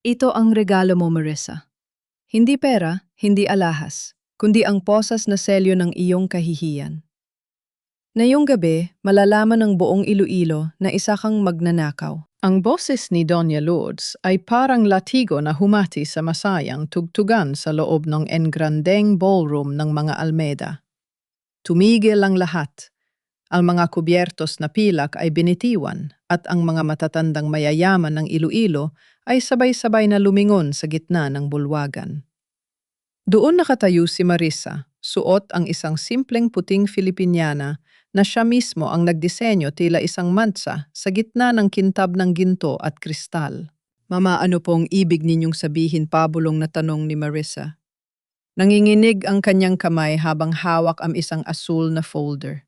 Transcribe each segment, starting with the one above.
Ito ang regalo mo, Marissa. Hindi pera, hindi alahas, kundi ang posas na selyo ng iyong kahihiyan. Ngayong gabi, malalaman ng buong Iloilo na isa kang magnanakaw. Ang boses ni Doña Lourdes ay parang latigo na humati sa masayang tugtugan sa loob ng engrandeng ballroom ng mga Almeda. Tumigil ang lahat. Ang mga kubyertos na pilak ay binitiwan at ang mga matatandang mayayaman ng Iloilo ay sabay-sabay na lumingon sa gitna ng bulwagan. Doon nakatayo si Marissa, suot ang isang simpleng puting Filipiniana na siya mismo ang nagdisenyo tila isang mantsa sa gitna ng kintab ng ginto at kristal. Mama, ano pong ibig ninyong sabihin, pabulong na tanong ni Marissa. Nanginginig ang kanyang kamay habang hawak ang isang asul na folder.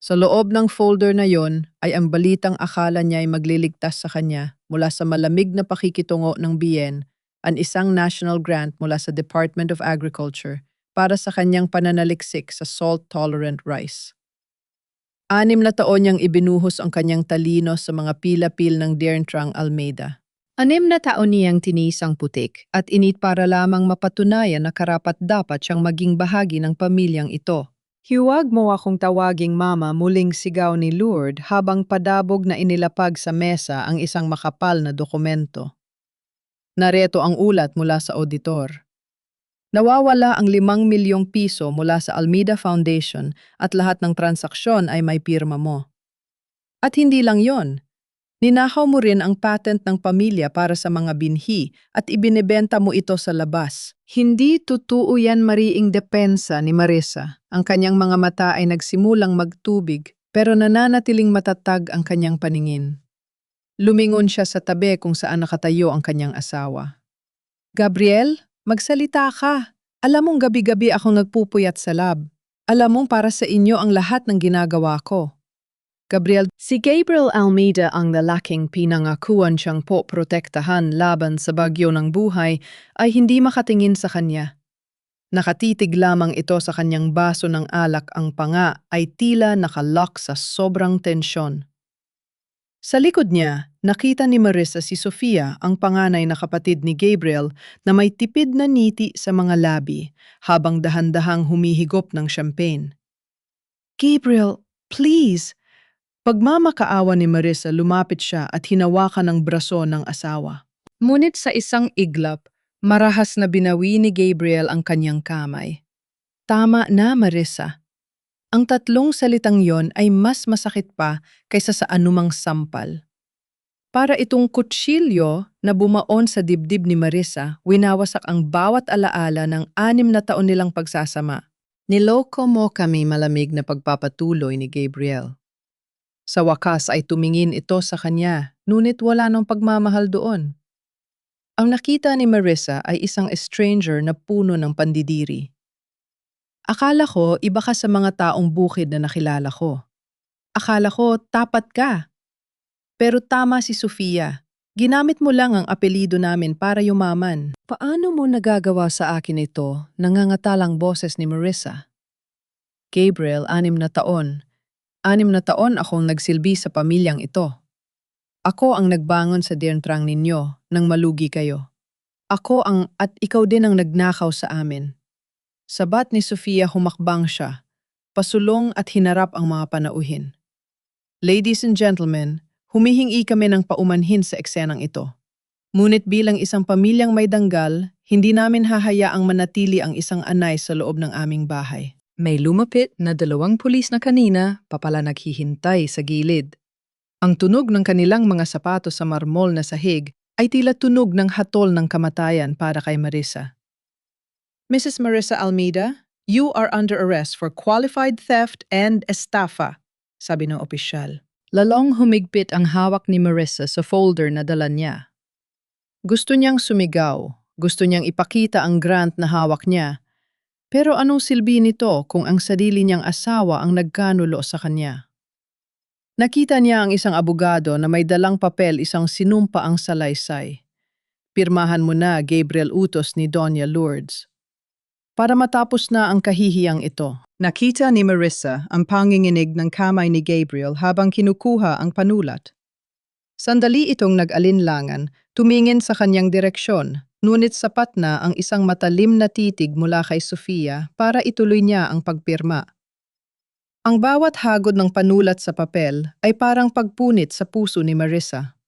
Sa loob ng folder na yon ay ang balitang akala niya ay magliligtas sa kanya mula sa malamig na pakikitungo ng BN, ang isang national grant mula sa Department of Agriculture para sa kanyang pananaliksik sa salt-tolerant rice. 6 na taon niyang ibinuhos ang kanyang talino sa mga pila-pil ng Dearntrang Almeida. 6 na taon niyang tinis ang putik at init para lamang mapatunayan na karapat-dapat siyang maging bahagi ng pamilyang ito. Hiwag mo akong tawaging mama, muling sigaw ni Lourdes habang padabog na inilapag sa mesa ang isang makapal na dokumento. Nareto ang ulat mula sa auditor. Nawawala ang 5 milyong piso mula sa Almeida Foundation at lahat ng transaksyon ay may pirma mo. At hindi lang yon. Ninakaw mo rin ang patent ng pamilya para sa mga binhi at ibinebenta mo ito sa labas. Hindi totoo yan, mariing depensa ni Marissa. Ang kanyang mga mata ay nagsimulang magtubig pero nananatiling matatag ang kanyang paningin. Lumingon siya sa tabi kung saan nakatayo ang kanyang asawa. Gabriel, magsalita ka. Alam mong gabi-gabi akong nagpupuyat sa lab. Alam mong para sa inyo ang lahat ng ginagawa ko. Gabriel, si Gabriel Almeida ang lalaking pinangakuan siyang poprotektahan laban sa bagyo ng buhay ay hindi makatingin sa kanya. Nakatitig lamang ito sa kanyang baso ng alak, ang panga ay tila nakalock sa sobrang tensyon. Sa likod niya, nakita ni Marissa si Sofia, ang panganay na kapatid ni Gabriel, na may tipid na ngiti sa mga labi habang dahan-dahang humihigop ng champagne. Gabriel, please! Pagmamakaawa ni Marissa, lumapit siya at hinawakan ng braso ng asawa. Ngunit sa isang iglap, marahas na binawi ni Gabriel ang kanyang kamay. Tama na, Marissa. Ang 3 salitang yon ay mas masakit pa kaysa sa anumang sampal. Para itong kutsilyo na bumaon sa dibdib ni Marissa, winawasak ang bawat alaala ng 6 na taon nilang pagsasama. Niloko mo kami, malamig na pagpapatuloy ni Gabriel. Sa wakas ay tumingin ito sa kanya, ngunit wala nang pagmamahal doon. Ang nakita ni Marissa ay isang stranger na puno ng pandidiri. Akala ko iba ka sa mga taong bukid na nakilala ko. Akala ko tapat ka. Pero tama si Sofia. Ginamit mo lang ang apelido namin para yumaman. Paano mo nagagawa sa akin ito? Nangangatalang boses ni Marissa. Gabriel, 6 na taon. 6 na taon akong nagsilbi sa pamilyang ito. Ako ang nagbangon sa Dearntrang ninyo nang malugi kayo. Ako ang at ikaw din ang nagnakaw sa amin. Sabat ni Sofia, humakbang siya, pasulong at hinarap ang mga panauhin. Ladies and gentlemen, humihingi kami ng paumanhin sa eksenang ito. Ngunit bilang isang pamilyang may danggal, hindi namin hahayaang manatili ang isang anay sa loob ng aming bahay. May lumapit na 2 pulis na kanina papala naghihintay sa gilid. Ang tunog ng kanilang mga sapatos sa marmol na sahig ay tila tunog ng hatol ng kamatayan para kay Marissa. Mrs. Marissa Almeida, you are under arrest for qualified theft and estafa, sabi ng opisyal. Lalong humigpit ang hawak ni Marissa sa folder na dala niya. Gusto niyang sumigaw, gusto niyang ipakita ang grant na hawak niya. Pero anong silbi nito kung ang sarili niyang asawa ang nagkanulo sa kanya? Nakita niya ang isang abogado na may dalang papel, isang sinumpa ang salaysay. Pirmahan mo na, Gabriel, utos ni Doña Lourdes. Para matapos na ang kahihiyang ito. Nakita ni Marissa ang panginginig ng kamay ni Gabriel habang kinukuha ang panulat. Sandali itong nag-alinlangan, tumingin sa kanyang direksyon, ngunit sapat na ang isang matalim na titig mula kay Sofia para ituloy niya ang pagpirma. Ang bawat hagod ng panulat sa papel ay parang pagpunit sa puso ni Marissa.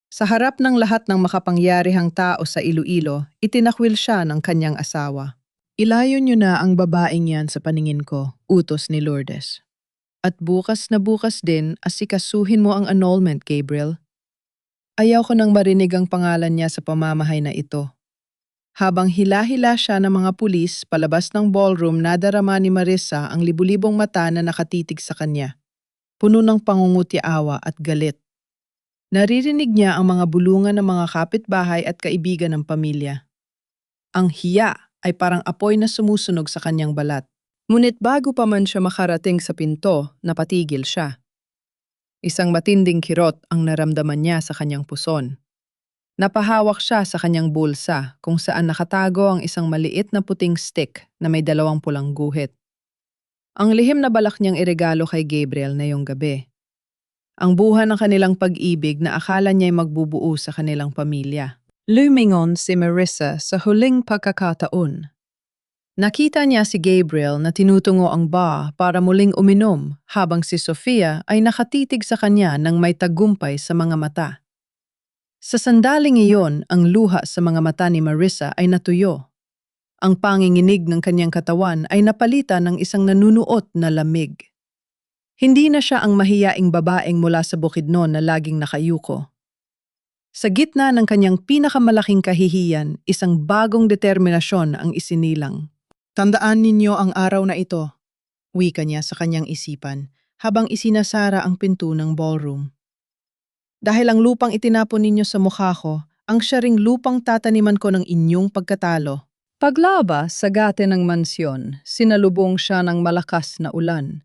Sa harap ng lahat ng makapangyarihang tao sa Iloilo, itinakwil siya ng kanyang asawa. Ilayo niyo na ang babaeng yan sa paningin ko, utos ni Lourdes. At bukas na bukas din, asikasuhin mo ang annulment, Gabriel. Ayaw ko nang marinig ang pangalan niya sa pamamahay na ito. Habang hila-hila siya ng mga pulis palabas ng ballroom, nadarama ni Marissa ang libu-libong mata na nakatitig sa kanya. Puno ng pangungutya-awa at galit. Naririnig niya ang mga bulungan ng mga kapitbahay at kaibigan ng pamilya. Ang hiya ay parang apoy na sumusunog sa kanyang balat. Ngunit bago pa man siya makarating sa pinto, napatigil siya. Isang matinding kirot ang naramdaman niya sa kanyang puson. Napahawak siya sa kanyang bulsa kung saan nakatago ang isang maliit na puting stick na may 2 pulang guhit. Ang lihim na balak niyang iregalo kay Gabriel na yung gabi. Ang buha ng kanilang pag-ibig na akala niya'y magbubuo sa kanilang pamilya. Lumingon si Marissa sa huling pagkakataon. Nakita niya si Gabriel na tinutungo ang bar para muling uminom habang si Sofia ay nakatitig sa kanya ng may tagumpay sa mga mata. Sa sandaling iyon, ang luha sa mga mata ni Marissa ay natuyo. Ang panginginig ng kanyang katawan ay napalitan ng isang nanunuot na lamig. Hindi na siya ang mahiyaing babaeng mula sa Bukidnon na laging nakayuko. Sa gitna ng kanyang pinakamalaking kahihiyan, isang bagong determinasyon ang isinilang. Tandaan ninyo ang araw na ito, wika niya sa kanyang isipan habang isinasara ang pinto ng ballroom. Dahil ang lupang itinapon ninyo sa mukha ko, ang siya ring lupang tataniman ko ng inyong pagkatalo. Paglabas sa gate ng mansyon, sinalubong siya ng malakas na ulan.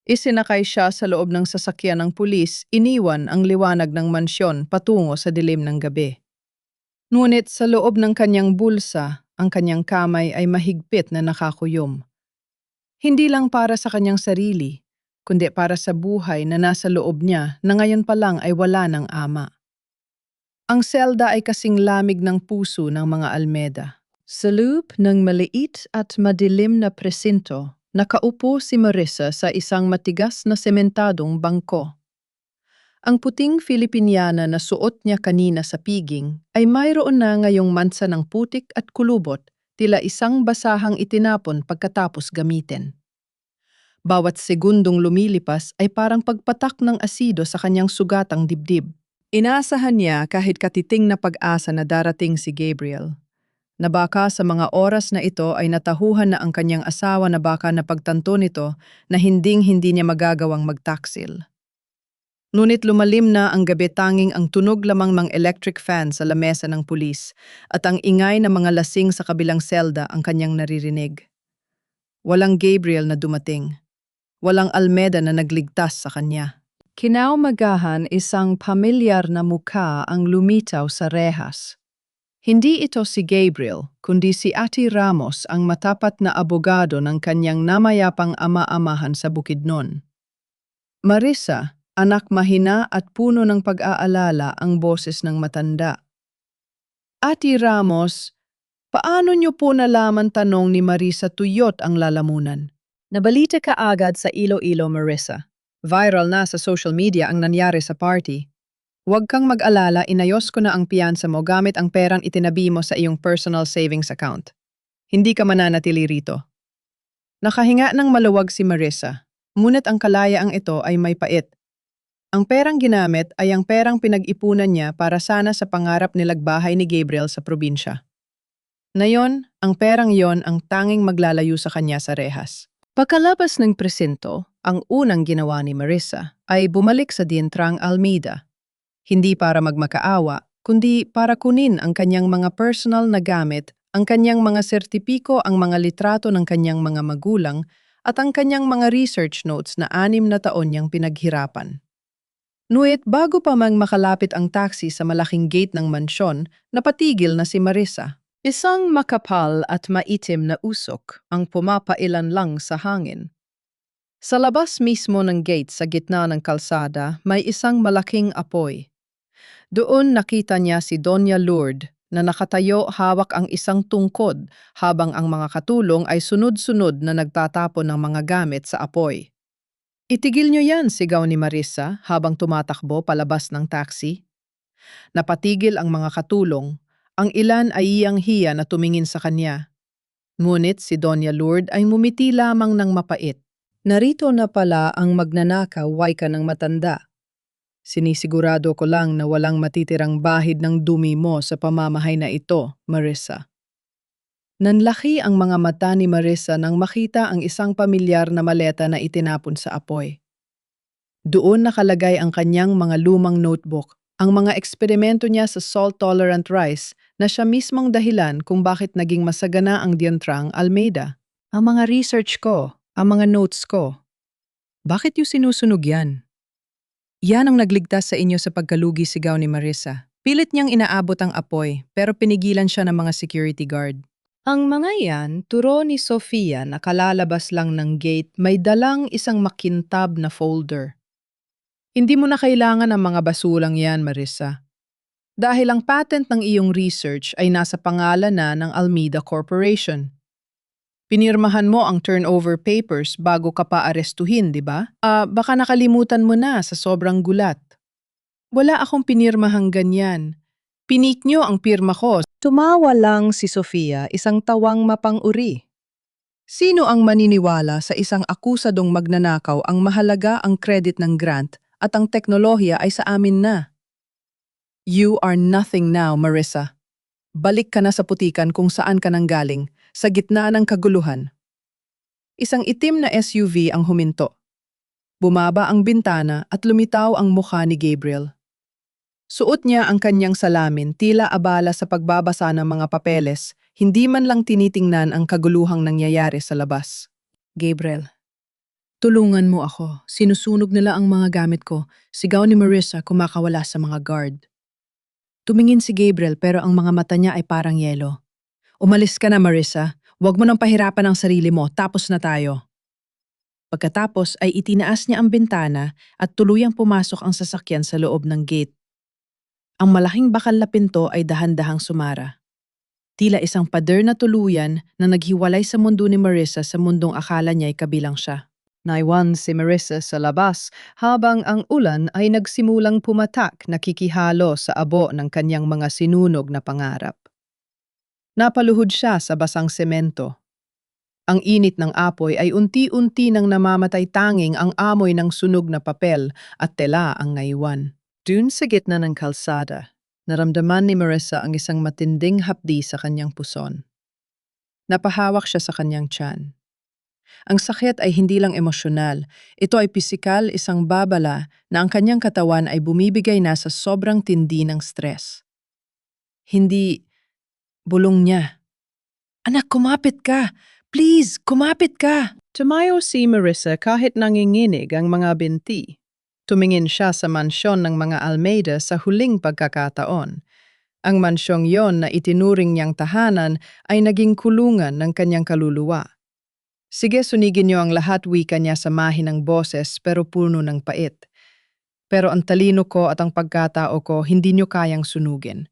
Isinakay siya sa loob ng sasakyan ng pulis, iniwan ang liwanag ng mansyon patungo sa dilim ng gabi. Ngunit sa loob ng kanyang bulsa, ang kanyang kamay ay mahigpit na nakakuyom. Hindi lang para sa kanyang sarili, kundi para sa buhay na nasa loob niya na ngayon pa lang ay wala ng ama. Ang selda ay kasing lamig ng puso ng mga Almeda. Sa loob ng maliit at madilim na presinto, nakaupo si Marissa sa isang matigas na sementadong bangko. Ang puting Filipiniana na suot niya kanina sa piging ay mayroon na ngayong mansa ng putik at kulubot, tila isang basahang itinapon pagkatapos gamitin. Bawat segundong lumilipas ay parang pagpatak ng asido sa kanyang sugatang dibdib. Inaasahan niya kahit katiting na pag-asa na darating si Gabriel. Na baka sa mga oras na ito ay natahuhan na ang kanyang asawa na baka napagtanto nito na hinding-hindi niya magagawang magtaksil. Ngunit lumalim na ang gabi, tanging ang tunog lamang ng electric fan sa lamesa ng pulis at ang ingay ng mga lasing sa kabilang selda ang kanyang naririnig. Walang Gabriel na dumating. Walang Almeda na nagligtas sa kanya. Kinaumagahan, isang pamilyar na mukha ang lumitaw sa rehas. Hindi ito si Gabriel, kundi si Ate Ramos, ang matapat na abogado ng kanyang namayapang ama-amahan sa Bukidnon. Marissa, anak mahina at puno ng pag-aalala ang boses ng matanda. Ate Ramos, paano niyo po nalaman, tanong ni Marissa tuyot ang lalamunan? Nabalita ka agad sa Iloilo, Marissa. Viral na sa social media ang nangyari sa party. Huwag kang mag-alala, inayos ko na ang piyansa mo gamit ang perang itinabi mo sa iyong personal savings account. Hindi ka mananatili rito. Nakahinga ng maluwag si Marissa, ngunit ang kalayaang ito ay may pait. Ang perang ginamit ay ang perang pinag-ipunan niya para sana sa pangarap nilagbahay ni Gabriel sa probinsya. Ngayon, ang perang yon ang tanging maglalayo sa kanya sa rehas. Pagkalabas ng presinto, ang unang ginawa ni Marissa ay bumalik sa Dientrang Almeida. Hindi para magmakaawa, kundi para kunin ang kanyang mga personal na gamit, ang kanyang mga sertipiko, ang mga litrato ng kanyang mga magulang, at ang kanyang mga research notes na 6 na taon niyang pinaghirapan. Ngunit bago pa mang makalapit ang taxi sa malaking gate ng mansyon, napatigil na si Marissa. Isang makapal at maitim na usok ang pumapailan lang sa hangin. Sa labas mismo ng gate sa gitna ng kalsada, may isang malaking apoy. Doon nakita niya si Doña Lourdes na nakatayo hawak ang isang tungkod habang ang mga katulong ay sunod-sunod na nagtatapon ng mga gamit sa apoy. "Itigil niyo yan," sigaw ni Marissa habang tumatakbo palabas ng taxi. Napatigil ang mga katulong. Ang ilan ay iyang-hiya na tumingin sa kanya. Ngunit si Doña Lourdes ay mumiti lamang ng mapait. "Narito na pala ang magnanakaw, ka ng matanda. Sinisigurado ko lang na walang matitirang bahid ng dumi mo sa pamamahay na ito, Marissa." Nanlaki ang mga mata ni Marissa nang makita ang isang pamilyar na maleta na itinapon sa apoy. Doon nakalagay ang kanyang mga lumang notebook, ang mga eksperimento niya sa salt-tolerant rice na siya mismong dahilan kung bakit naging masagana ang Dientrang Almeida. "Ang mga research ko, ang mga notes ko. Bakit niyo sinusunog yan?" "Yan ang nagligtas sa inyo sa pagkalugi," sigaw ni Marissa. Pilit niyang inaabot ang apoy pero pinigilan siya ng mga security guard. Ang mga yan, turo ni Sofia na kalalabas lang ng gate may dalang isang makintab na folder. "Hindi mo na kailangan ng mga basulang yan, Marissa. Dahil ang patent ng iyong research ay nasa pangalan na ng Almeida Corporation. Pinirmahan mo ang turnover papers bago ka pa arestuhin, di ba? Baka nakalimutan mo na sa sobrang gulat." "Wala akong pinirmahang ganyan. Pinik niyo ang pirma ko." Tumawa lang si Sofia, isang tawang mapang-uri. Sino ang maniniwala sa isang akusadong magnanakaw ang mahalaga ang credit ng grant at ang teknolohiya ay sa amin na? "You are nothing now, Marissa. Balik ka na sa putikan kung saan ka nanggaling, sa gitna ng kaguluhan." Isang itim na SUV ang huminto. Bumaba ang bintana at lumitaw ang mukha ni Gabriel. Suot niya ang kanyang salamin, tila abala sa pagbabasa ng mga papeles, hindi man lang tinitingnan ang kaguluhang nangyayari sa labas. "Gabriel, tulungan mo ako. Sinusunog nila ang mga gamit ko." Sigaw ni Marissa kumakawala sa mga guard. Tumingin si Gabriel pero ang mga mata niya ay parang yelo. "Umalis ka na, Marissa. Huwag mo nang pahirapan ang sarili mo. Tapos na tayo." Pagkatapos ay itinaas niya ang bintana at tuluyang pumasok ang sasakyan sa loob ng gate. Ang malaking bakal na pinto ay dahan-dahang sumara. Tila isang pader na tuluyan na naghiwalay sa mundo ni Marissa sa mundong akala niya ay kabilang siya. Naiwan si Marissa sa labas habang ang ulan ay nagsimulang pumatak, nakikihalo sa abo ng kanyang mga sinunog na pangarap. Napaluhod siya sa basang semento. Ang init ng apoy ay unti-unti nang namamatay, tanging ang amoy ng sunog na papel at tela ang naiwan. Dun sa gitna ng kalsada, naramdaman ni Marissa ang isang matinding hapdi sa kanyang puson. Napahawak siya sa kanyang tiyan. Ang sakit ay hindi lang emosyonal, ito ay pisikal, isang babala na ang kanyang katawan ay bumibigay na sa sobrang tindi ng stress. Hindi, bulong niya. "Anak, kumapit ka! Please, kumapit ka!" Tumayo si Marissa kahit nanginginig ang mga binti. Tumingin siya sa mansyon ng mga Almeida sa huling pagkakataon. Ang mansyong yon na itinuring niyang tahanan ay naging kulungan ng kanyang kaluluwa. "Sige, sunigin niyo ang lahat," wika niya sa mahina ng boses pero puno ng pait. "Pero ang talino ko at ang pagkatao ko hindi niyo kayang sunugin.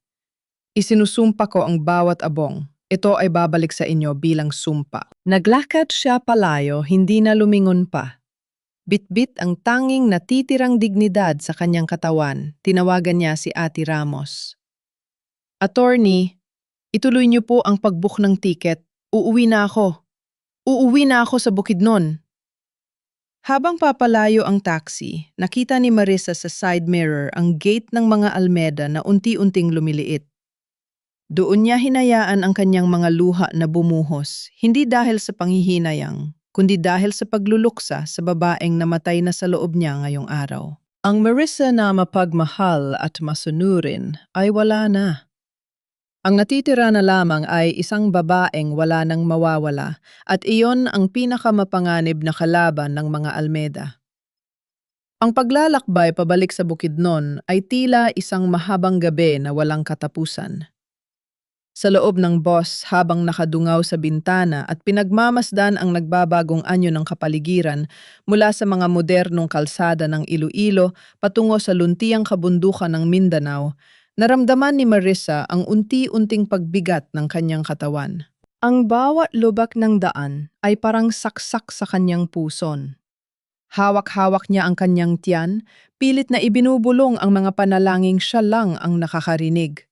Isinusumpa ko ang bawat abong. Ito ay babalik sa inyo bilang sumpa." Naglakad siya palayo, hindi na lumingon pa. Bitbit ang tanging natitirang dignidad sa kanyang katawan, tinawagan niya si Ate Ramos. "Attorney, ituloy niyo po ang pag-book ng ticket. Uuwi na ako. Uuwi na ako sa Bukidnon." Habang papalayo ang taxi, nakita ni Marissa sa side mirror ang gate ng mga Almeida na unti-unting lumiliit. Doon niya hinayaan ang kanyang mga luha na bumuhos, hindi dahil sa panghihinayang, kundi dahil sa pagluluksa sa babaeng namatay na sa loob niya ngayong araw. Ang Marissa na mapagmahal at masunurin ay wala na. Ang natitira na lamang ay isang babaeng wala nang mawawala at iyon ang pinakamapanganib na kalaban ng mga Almeida. Ang paglalakbay pabalik sa Bukidnon ay tila isang mahabang gabi na walang katapusan. Sa loob ng boss habang nakadungaw sa bintana at pinagmamasdan ang nagbabagong anyo ng kapaligiran mula sa mga modernong kalsada ng Iloilo patungo sa luntiang kabundukan ng Mindanao, naramdaman ni Marissa ang unti-unting pagbigat ng kanyang katawan. Ang bawat lubak ng daan ay parang saksak sa kanyang puson. Hawak-hawak niya ang kanyang tiyan, pilit na ibinubulong ang mga panalangin siya lang ang nakakarinig.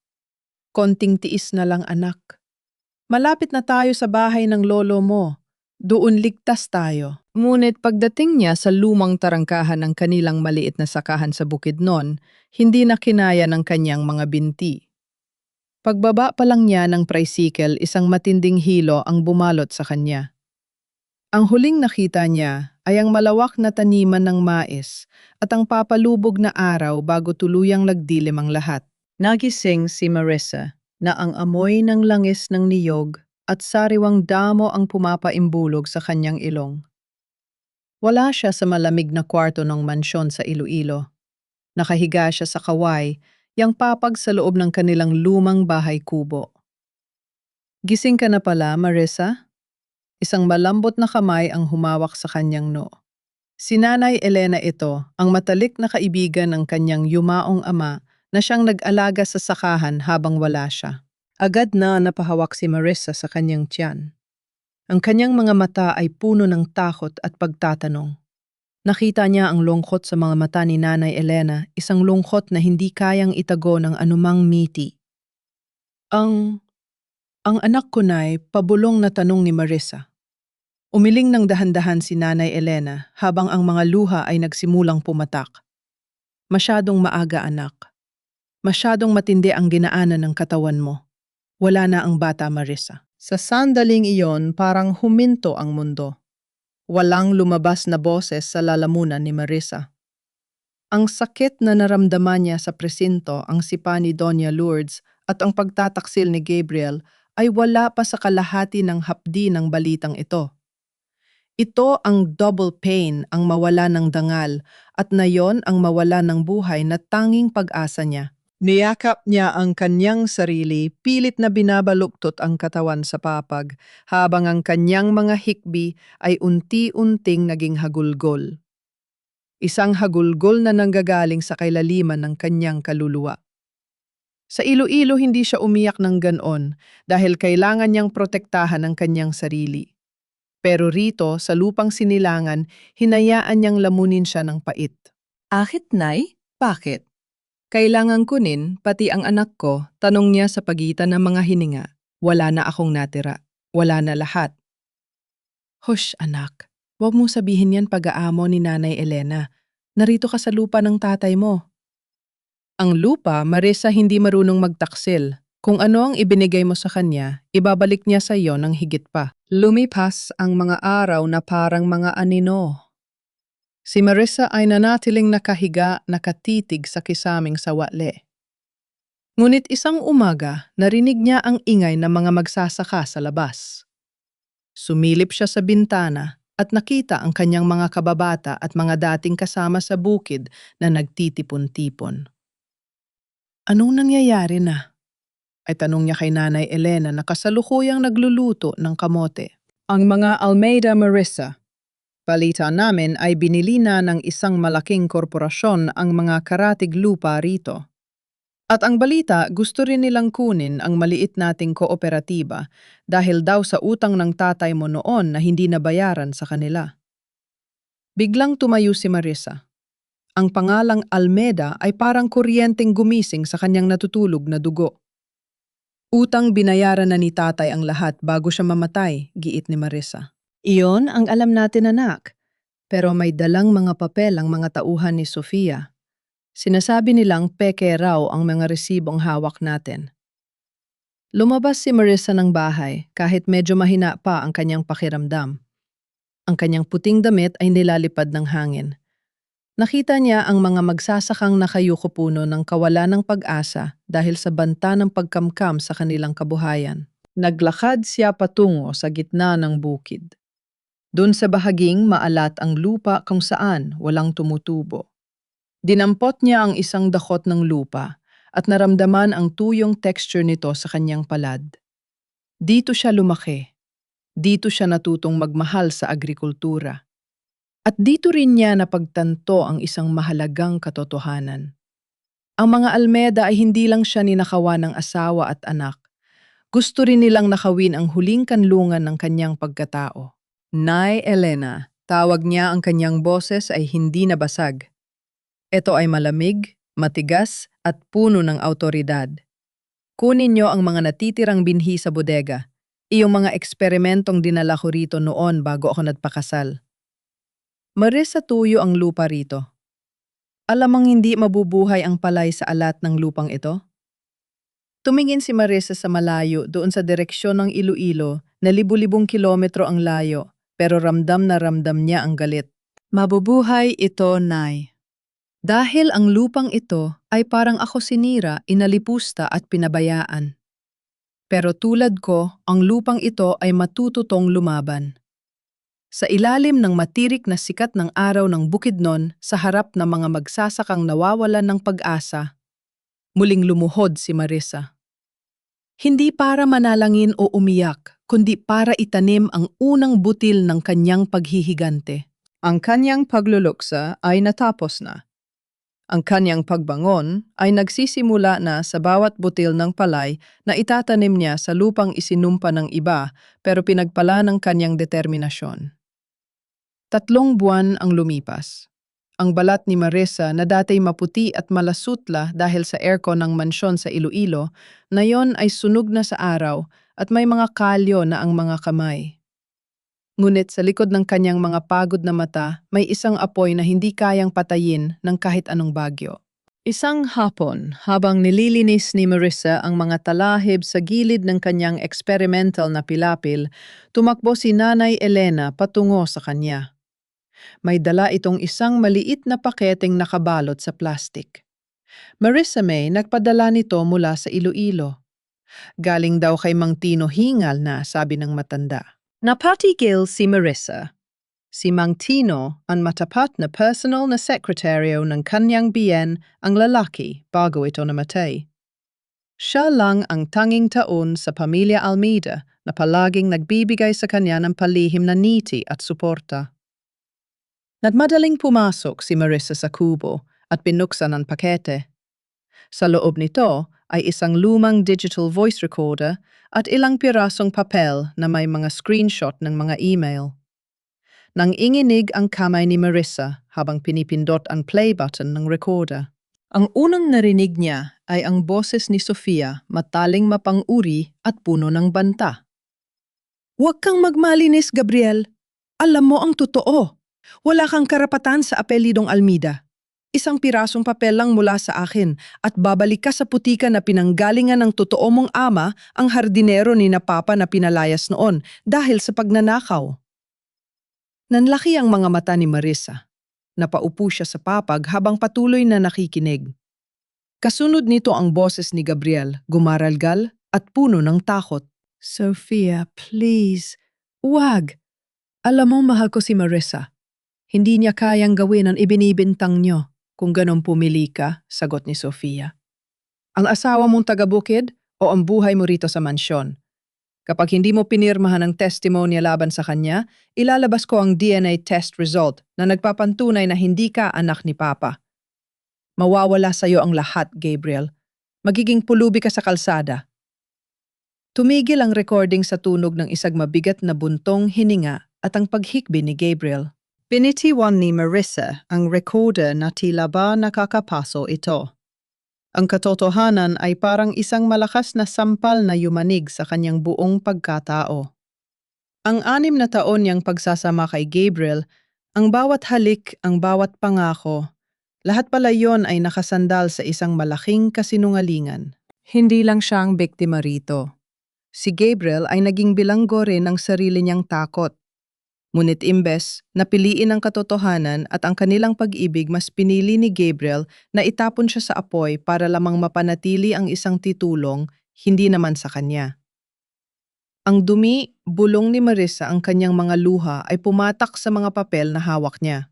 Konting tiis na lang anak. Malapit na tayo sa bahay ng lolo mo. Doon ligtas tayo. Ngunit pagdating niya sa lumang tarangkahan ng kanilang maliit na sakahan sa Bukidnon, hindi na kinaya ng kanyang mga binti. Pagbaba pa lang niya ng tricycle, isang matinding hilo ang bumalot sa kanya. Ang huling nakita niya ay ang malawak na taniman ng mais at ang papalubog na araw bago tuluyang nagdilim ang lahat. Nagising si Marissa na ang amoy ng langis ng niyog at sariwang damo ang pumapaimbulog sa kanyang ilong. Wala siya sa malamig na kwarto ng mansyon sa Iloilo. Nakahiga siya sa kaway, yang papag sa loob ng kanilang lumang bahay kubo. Gising ka na pala, Marissa? Isang malambot na kamay ang humawak sa kanyang noo. Si Nanay Elena ito, ang matalik na kaibigan ng kanyang yumaong ama na siyang nag-alaga sa sakahan habang wala siya. Agad na napahawak si Marissa sa kanyang tiyan. Ang kanyang mga mata ay puno ng takot at pagtatanong. Nakita niya ang lungkot sa mga mata ni Nanay Elena, isang lungkot na hindi kayang itago ng anumang ngiti. Ang anak ko na'y pabulong na tanong ni Marissa. Umiling ng dahan-dahan si Nanay Elena habang ang mga luha ay nagsimulang pumatak. Masyadong maaga, anak. Masyadong matindi ang ginaanan ng katawan mo. Wala na ang bata, Marissa. Sa sandaling iyon, parang huminto ang mundo. Walang lumabas na boses sa lalamunan ni Marissa. Ang sakit na naramdaman niya sa presinto, ang sipa ni Doña Lourdes at ang pagtataksil ni Gabriel ay wala pa sa kalahati ng hapdi ng balitang ito. Ito ang double pain, ang mawala ng dangal, at nayon ang mawala ng buhay na tanging pag-asa niya. Niyakap niya ang kanyang sarili, pilit na binabaluktot ang katawan sa papag, habang ang kanyang mga hikbi ay unti-unting naging hagulgol. Isang hagulgol na nanggagaling sa kailaliman ng kanyang kaluluwa. Sa Iloilo hindi siya umiyak ng ganon dahil kailangan niyang protektahan ang kanyang sarili. Pero rito, sa lupang sinilangan, hinayaan niyang lamunin siya ng pait. Akit, Nay? Bakit? Kailangang kunin, pati ang anak ko, tanong niya sa pagitan ng mga hininga. Wala na akong natira. Wala na lahat. Hush, anak. Huwag mong sabihin yan pag-aamo ni Nanay Elena. Narito ka sa lupa ng tatay mo. Ang lupa, Marissa, hindi marunong magtaksil. Kung ano ang ibinigay mo sa kanya, ibabalik niya sa iyo ng higit pa. Lumipas ang mga araw na parang mga anino. Si Marissa ay nanatiling nakahiga, nakatitig sa kisaming sawale. Ngunit isang umaga, narinig niya ang ingay ng mga magsasaka sa labas. Sumilip siya sa bintana at nakita ang kanyang mga kababata at mga dating kasama sa bukid na nagtitipon-tipon. Anong nangyayari na? Ay tanong niya kay Nanay Elena na kasalukuyang nagluluto ng kamote. Ang mga Almeida, Marissa. Balita namin ay binili na ng isang malaking korporasyon ang mga karatig lupa rito. At ang balita, gusto rin nilang kunin ang maliit nating kooperatiba dahil daw sa utang ng tatay mo noon na hindi nabayaran sa kanila. Biglang tumayo si Marissa. Ang pangalang Almeida ay parang kuryenteng gumising sa kanyang natutulog na dugo. Utang binayaran na ni tatay ang lahat bago siya mamatay, giit ni Marissa. Iyon ang alam natin, anak. Pero may dalang mga papel ang mga tauhan ni Sofia. Sinasabi nilang peke raw ang mga resibong hawak natin. Lumabas si Marissa ng bahay kahit medyo mahina pa ang kanyang pakiramdam. Ang kanyang puting damit ay nilalipad ng hangin. Nakita niya ang mga magsasakang nakayuko puno ng kawalan ng pag-asa dahil sa banta ng pagkamkam sa kanilang kabuhayan. Naglakad siya patungo sa gitna ng bukid. Doon sa bahaging maalat ang lupa kung saan walang tumutubo. Dinampot niya ang isang dakot ng lupa at naramdaman ang tuyong texture nito sa kanyang palad. Dito siya lumaki. Dito siya natutong magmahal sa agrikultura. At dito rin niya napagtanto ang isang mahalagang katotohanan. Ang mga Almeda ay hindi lang siya ninakawan ng asawa at anak. Gusto rin nilang nakawin ang huling kanlungan ng kanyang pagkatao. Nay Elena, tawag niya ang kanyang boses ay hindi nabasag. Ito ay malamig, matigas at puno ng autoridad. Kunin niyo ang mga natitirang binhi sa bodega. Iyong mga eksperimentong dinala ko rito noon bago ako nagpakasal. Marisa tuyo ang lupa rito. Alam mong hindi mabubuhay ang palay sa alat ng lupang ito? Tumingin si Marisa sa malayo doon sa direksyon ng Iloilo na libu-libong kilometro ang layo, pero ramdam na ramdam niya ang galit. Mabubuhay ito, Nay. Dahil ang lupang ito ay parang ako sinira, inalipusta at pinabayaan. Pero tulad ko, ang lupang ito ay matututong lumaban. Sa ilalim ng matirik na sikat ng araw ng Bukidnon sa harap ng mga magsasakang nawawalan ng pag-asa, muling lumuhod si Marisa. Hindi para manalangin o umiyak, kundi para itanim ang unang butil ng kanyang paghihigante. Ang kanyang pagluluksa ay natapos na. Ang kanyang pagbangon ay nagsisimula na sa bawat butil ng palay na itatanim niya sa lupang isinumpa ng iba pero pinagpala ng kanyang determinasyon. 3 buwan ang lumipas. Ang balat ni Marisa na dati maputi at malasutla dahil sa aircon ng mansyon sa Iloilo, ngayon ay sunog na sa araw at may mga kalyo na ang mga kamay. Ngunit sa likod ng kanyang mga pagod na mata, may isang apoy na hindi kayang patayin ng kahit anong bagyo. Isang hapon, habang nililinis ni Marisa ang mga talahib sa gilid ng kanyang experimental na pilapil, tumakbo si Nanay Elena patungo sa kanya. May dala itong isang maliit na paketeng nakabalot sa plastik. Marisa May nagpadala nito mula sa Iloilo. Galing daw kay Mang Tino Hingal na, sabi ng matanda. Napatigil si Marisa. Si Mang Tino ang matapat na personal na sekretaryo ng kanyang biyen ang lalaki bago ito namatay. Siya lang ang tanging taon sa pamilya Almeida na palaging nagbibigay sa kanya ng palihim na ngiti at suporta. Nagmadaling pumasok si Marisa sa kubo at binuksan ang pakete. Sa loob nito ay isang lumang digital voice recorder at ilang pirasong papel na may mga screenshot ng mga email. Nang inginig ang kamay ni Marisa habang pinipindot ang play button ng recorder. Ang unang narinig niya ay ang boses ni Sofia, mataling mapang-uri at puno ng banta. "Huwag kang magmalinis, Gabriel. Alam mo ang totoo. Wala kang karapatan sa apelidong Almeida. Isang pirasong papel lang mula sa akin at babalik ka sa putika na pinanggalingan ng totoo mong ama, ang hardinero ni na Papa na pinalayas noon dahil sa pagnanakaw." Nanlaki ang mga mata ni Marisa. Napaupo siya sa papag habang patuloy na nakikinig. Kasunod nito ang boses ni Gabriel, gumaralgal at puno ng takot. "Sofia, please, wag. Alam mo mahal ko si Marisa. Hindi niya kayang gawin ang ibinibintang niyo. Kung ganon pumili ka," sagot ni Sofia. "Ang asawa mong taga-bukid o ang buhay mo rito sa mansyon? Kapag hindi mo pinirmahan ang testimonya laban sa kanya, ilalabas ko ang DNA test result na nagpapantunay na hindi ka anak ni Papa. Mawawala sa iyo ang lahat, Gabriel. Magiging pulubi ka sa kalsada." Tumigil ang recording sa tunog ng isang mabigat na buntong hininga at ang paghikbi ni Gabriel. Pinitiwan ni Marisa ang recorder na tila ba nakakapaso ito. Ang katotohanan ay parang isang malakas na sampal na yumanig sa kanyang buong pagkatao. Ang 6 na taon niyang pagsasama kay Gabriel, ang bawat halik, ang bawat pangako, lahat pala yon ay nakasandal sa isang malaking kasinungalingan. Hindi lang siya ang biktima rito. Si Gabriel ay naging bilanggo rin ng sarili niyang takot. Ngunit imbes na piliin ang katotohanan at ang kanilang pag-ibig, mas pinili ni Gabriel na itapon siya sa apoy para lamang mapanatili ang isang titulong, hindi naman sa kanya. Ang dumi, bulong ni Marisa ang kanyang mga luha ay pumatak sa mga papel na hawak niya.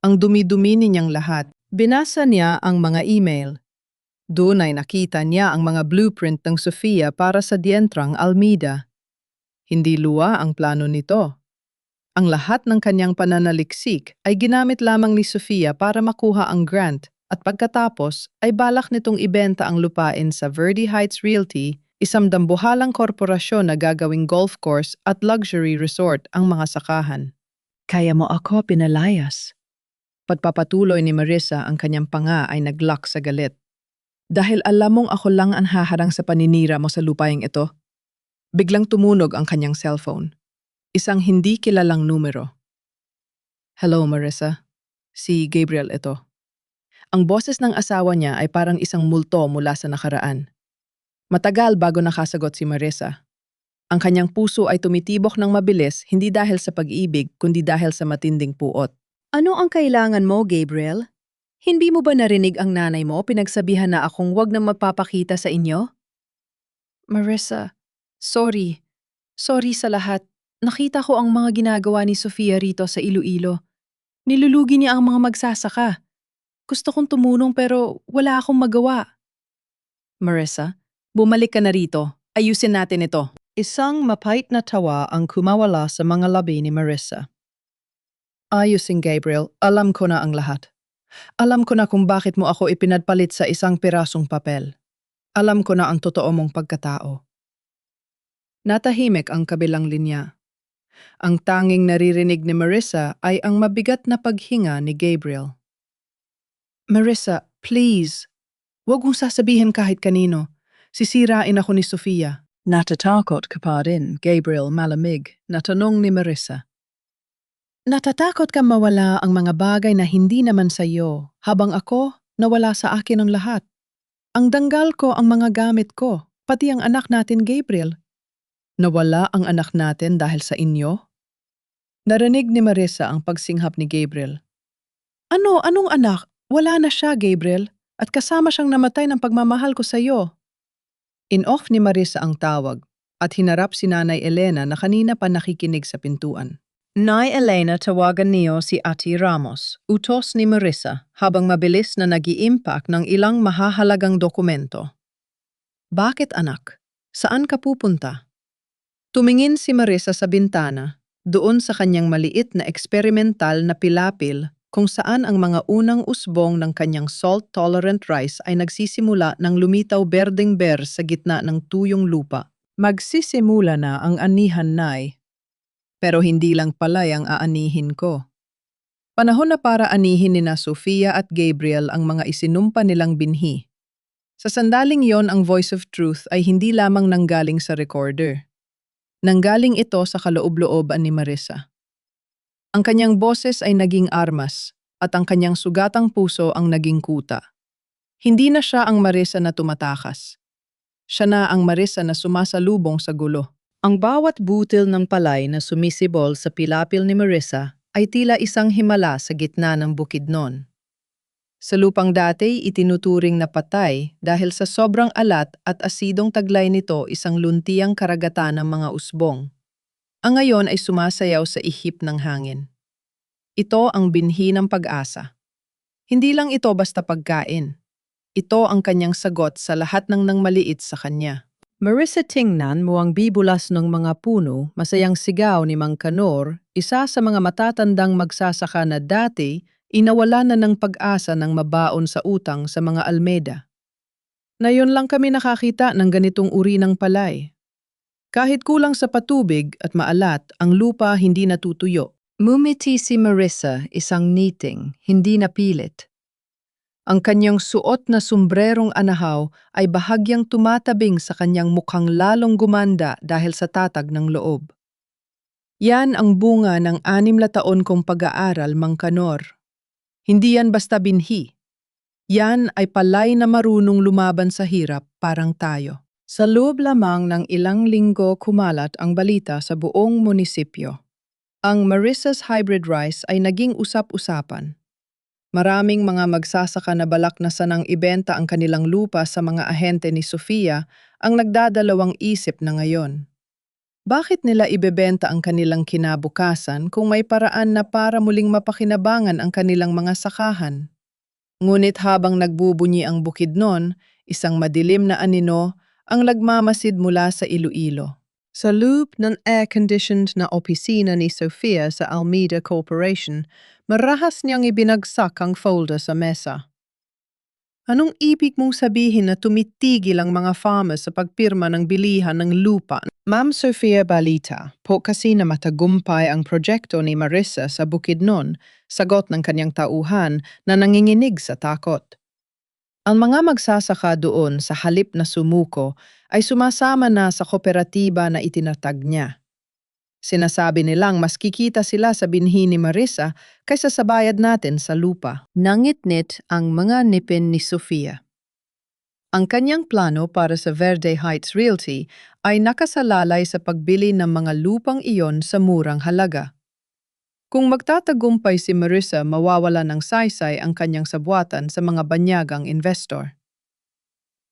Ang dumi-dumi niyang lahat. Binasa niya ang mga email. Doon ay nakita niya ang mga blueprint ng Sofia para sa dientrang Almeida. Hindi luwa ang plano nito. Ang lahat ng kanyang pananaliksik ay ginamit lamang ni Sofia para makuha ang grant at pagkatapos ay balak nitong ibenta ang lupain sa Verde Heights Realty, isang dambuhalang korporasyon na gagawing golf course at luxury resort ang mga sakahan. Kaya mo ako pinalayas. Pagpapatuloy ni Marissa ang kanyang panga ay naglock sa galit. Dahil alam mong ako lang ang haharang sa paninira mo sa lupaing ito. Biglang tumunog ang kanyang cellphone. Isang hindi kilalang numero. Hello, Marissa. Si Gabriel ito. Ang boses ng asawa niya ay parang isang multo mula sa nakaraan. Matagal bago nakasagot si Marissa. Ang kanyang puso ay tumitibok ng mabilis hindi dahil sa pag-ibig kundi dahil sa matinding puot. Ano ang kailangan mo, Gabriel? Hindi mo ba narinig ang nanay mo pinagsabihan na akong wag na magpapakita sa inyo? Marissa, sorry. Sorry sa lahat. Nakita ko ang mga ginagawa ni Sofia rito sa Iloilo. Nilulugi niya ang mga magsasaka. Gusto kong tumulong pero wala akong magawa. Marissa, bumalik ka na rito. Ayusin natin ito. Isang mapait na tawa ang kumawala sa mga labi ni Marissa. Ayusin, Gabriel. Alam ko na ang lahat. Alam ko na kung bakit mo ako ipinadpalit sa isang pirasong papel. Alam ko na ang totoo mong pagkatao. Natahimik ang kabilang linya. Ang tanging naririnig ni Marissa ay ang mabigat na paghinga ni Gabriel. Marissa, please. Huwag mong sasabihin kahit kanino. Sisirain ako ni Sofia. Natatakot ka pa rin, Gabriel malamig, na tanong ni Marissa. Natatakot ka mawala ang mga bagay na hindi naman sa iyo, habang ako nawala sa akin ang lahat. Ang danggal ko ang mga gamit ko, pati ang anak natin Gabriel. Nawala ang anak natin dahil sa inyo? Narinig ni Marissa ang pagsinghap ni Gabriel. Anong anak? Wala na siya, Gabriel, at kasama siyang namatay ng pagmamahal ko sa iyo. In-off ni Marissa ang tawag at hinarap si Nanay Elena na kanina pa nakikinig sa pintuan. Nay Elena, tawagan niyo si Ate Ramos, utos ni Marissa habang mabilis na nag-i-impact ng ilang mahahalagang dokumento. Bakit anak? Saan ka pupunta? Tumingin si Marissa sa bintana, doon sa kanyang maliit na eksperimental na pilapil kung saan ang mga unang usbong ng kanyang salt-tolerant rice ay nagsisimula ng lumitaw berdeng-ber sa gitna ng tuyong lupa. Magsisimula na ang anihan, Nay. Pero hindi lang palay ang aanihin ko. Panahon na para anihin ni na Sofia at Gabriel ang mga isinumpa nilang binhi. Sa sandaling yon ang voice of truth ay hindi lamang nanggaling sa recorder. Nanggaling ito sa kaloob-looban ni Marissa. Ang kanyang boses ay naging armas at ang kanyang sugatang puso ang naging kuta. Hindi na siya ang Marissa na tumatakas. Siya na ang Marissa na sumasalubong sa gulo. Ang bawat butil ng palay na sumisibol sa pilapil ni Marissa ay tila isang himala sa gitna ng bukidnon. Sa lupang dati, itinuturing na patay dahil sa sobrang alat at asidong taglay nito isang luntiang karagatan ng mga usbong. Ang ngayon ay sumasayaw sa ihip ng hangin. Ito ang binhi ng pag-asa. Hindi lang ito basta pagkain. Ito ang kanyang sagot sa lahat ng nang maliit sa kanya. Marissa, tingnan mo ang bibulas ng mga puno, masayang sigaw ni Mang Kanor, isa sa mga matatandang magsasaka na dati inawala na ng pag-asa ng mabaon sa utang sa mga Almeida. Ngayon lang kami nakakita ng ganitong uri ng palay. Kahit kulang sa patubig at maalat, ang lupa hindi natutuyo. Mumiti si Marissa, isang niting, hindi napilit. Ang kanyang suot na sombrerong anahaw ay bahagyang tumatabing sa kanyang mukhang lalong gumanda dahil sa tatag ng loob. Yan ang bunga ng 6 na taon kong pag-aaral, Mang Kanor. Hindi yan basta binhi. Yan ay palay na marunong lumaban sa hirap parang tayo. Sa loob lamang ng ilang linggo kumalat ang balita sa buong munisipyo. Ang Marissa's Hybrid Rice ay naging usap-usapan. Maraming mga magsasaka na balak na sanang ibenta ang kanilang lupa sa mga ahente ni Sofia ang nagdadalawang isip na ngayon. Bakit nila ibebenta ang kanilang kinabukasan kung may paraan na para muling mapakinabangan ang kanilang mga sakahan? Ngunit habang nagbubunyi ang bukidnon, isang madilim na anino ang nagmamasid mula sa Iloilo. Sa loob ng air-conditioned na opisina ni Sofia sa Almeida Corporation, marahas niyang ibinagsak ang folder sa mesa. Anong ibig mong sabihin na tumitigil ang mga farmers sa pagpirma ng bilihan ng lupa? Ma'am Sofia Balita, po kasi na matagumpay ang proyekto ni Marissa sa Bukidnon, sagot ng kanyang tauhan na nanginginig sa takot. Ang mga magsasaka doon sa halip na sumuko ay sumasama na sa kooperatiba na itinatag niya. Sinasabi nilang mas kikita sila sa binhi ni Marissa kaysa sa bayad natin sa lupa. Nangitnit ang mga nipin ni Sofia. Ang kanyang plano para sa Verde Heights Realty ay nakasalalay sa pagbili ng mga lupang iyon sa murang halaga. Kung magtatagumpay si Marissa, mawawala ng saysay ang kanyang sabuatan sa mga banyagang investor.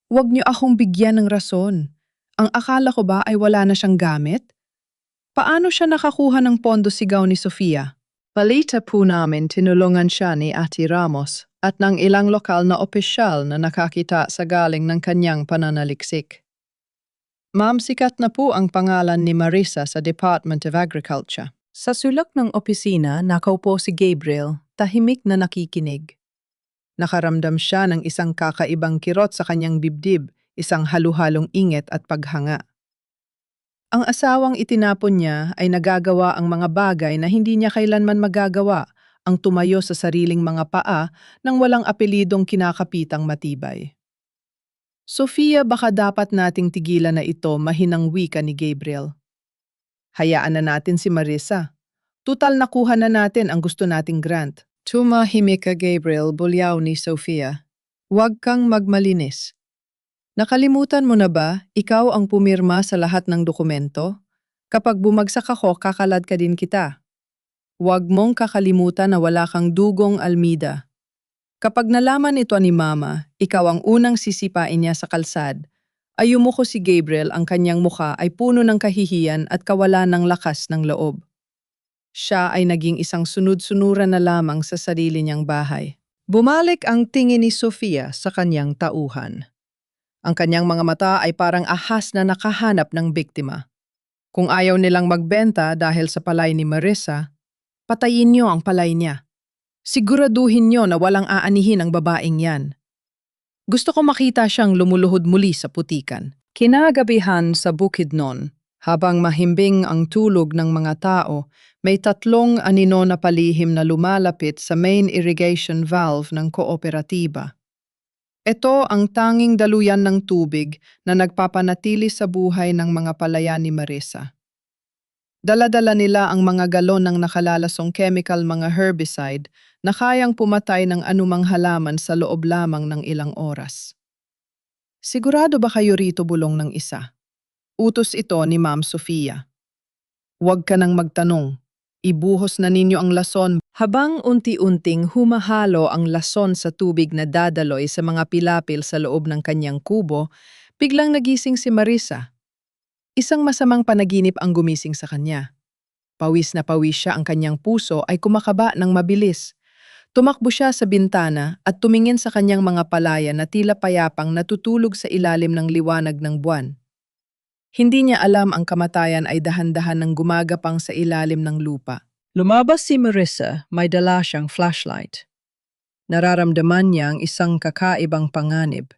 Huwag niyo akong bigyan ng rason. Ang akala ko ba ay wala na siyang gamit? Paano siya nakakuha ng pondo, sigaw ni Sofia? Balita po namin tinulungan siya ni Ate Ramos at ng ilang lokal na opisyal na nakakita sa galing ng kanyang pananaliksik. Ma'am, sikat na po ang pangalan ni Marissa sa Department of Agriculture. Sa sulok ng opisina, nakaupo si Gabriel, tahimik na nakikinig. Nakaramdam siya ng isang kakaibang kirot sa kanyang dibdib, isang halu-halong inget at paghanga. Ang asawang itinapon niya ay nagagawa ang mga bagay na hindi niya kailanman magagawa, ang tumayo sa sariling mga paa nang walang apelidong kinakapitang matibay. Sofia, baka dapat nating tigilan na ito, mahinang wika ni Gabriel. Hayaan na natin si Marissa. Tutal nakuha na natin ang gusto nating grant. Tumahimik ka, Gabriel, bulyaw ni Sofia. Huwag kang magmalinis. Nakalimutan mo na ba, ikaw ang pumirma sa lahat ng dokumento? Kapag bumagsak ako, kakalad ka din kita. Huwag mong kakalimutan na wala kang dugong Almeida. Kapag nalaman ito ni Mama, ikaw ang unang sisipain niya sa kalsad. Ay yumuko si Gabriel, ang kanyang muka ay puno ng kahihiyan at kawalan ng lakas ng loob. Siya ay naging isang sunod-sunuran na lamang sa sarili niyang bahay. Bumalik ang tingin ni Sofia sa kanyang tauhan. Ang kanyang mga mata ay parang ahas na nakahanap ng biktima. Kung ayaw nilang magbenta dahil sa palay ni Marissa, patayin niyo ang palay niya. Siguraduhin niyo na walang aanihin ang babaeng yan. Gusto ko makita siyang lumuluhod muli sa putikan. Kinagabihan sa Bukidnon, habang mahimbing ang tulog ng mga tao, may 3 anino na palihim na lumalapit sa main irrigation valve ng kooperatiba. Ito ang tanging daluyan ng tubig na nagpapanatili sa buhay ng mga palayan ni Marissa. Dala-dala nila ang mga galon ng nakalalasong chemical, mga herbicide na kayang pumatay ng anumang halaman sa loob lamang ng ilang oras. Sigurado ba kayo rito, bulong ng isa? Utos ito ni Ma'am Sofia. Huwag ka nang magtanong. Ibuhos na ninyo ang lason. Habang unti-unting humahalo ang lason sa tubig na dadaloy sa mga pilapil sa loob ng kanyang kubo, biglang nagising si Marissa. Isang masamang panaginip ang gumising sa kanya. Pawis na pawis siya, ang kanyang puso ay kumakaba ng mabilis. Tumakbo siya sa bintana at tumingin sa kanyang mga palaya na tila payapang natutulog sa ilalim ng liwanag ng buwan. Hindi niya alam ang kamatayan ay dahan-dahan ng gumagapang sa ilalim ng lupa. Lumabas si Marissa, may dala siyang flashlight. Nararamdaman niya ang isang kakaibang panganib.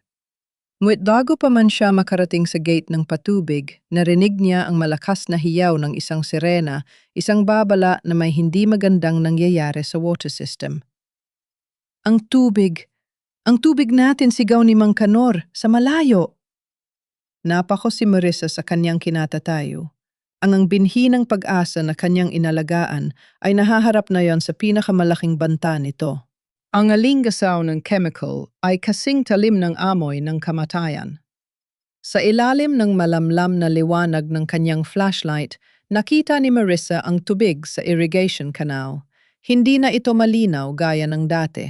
Ngunit bago pa man siya makarating sa gate ng patubig, narinig niya ang malakas na hiyaw ng isang sirena, isang babala na may hindi magandang nangyayari sa water system. Ang tubig! Ang tubig natin, sigaw ni Mang Kanor, sa malayo! Napako si Marissa sa kanyang kinatatayo. Ang binhi ng pag-asa na kanyang inalagaan ay nahaharap na yon sa pinakamalaking banta nito. Ang alingasaw ng chemical ay kasing talim ng amoy ng kamatayan. Sa ilalim ng malamlam na liwanag ng kanyang flashlight, nakita ni Marissa ang tubig sa irrigation canal. Hindi na ito malinaw gaya ng dati.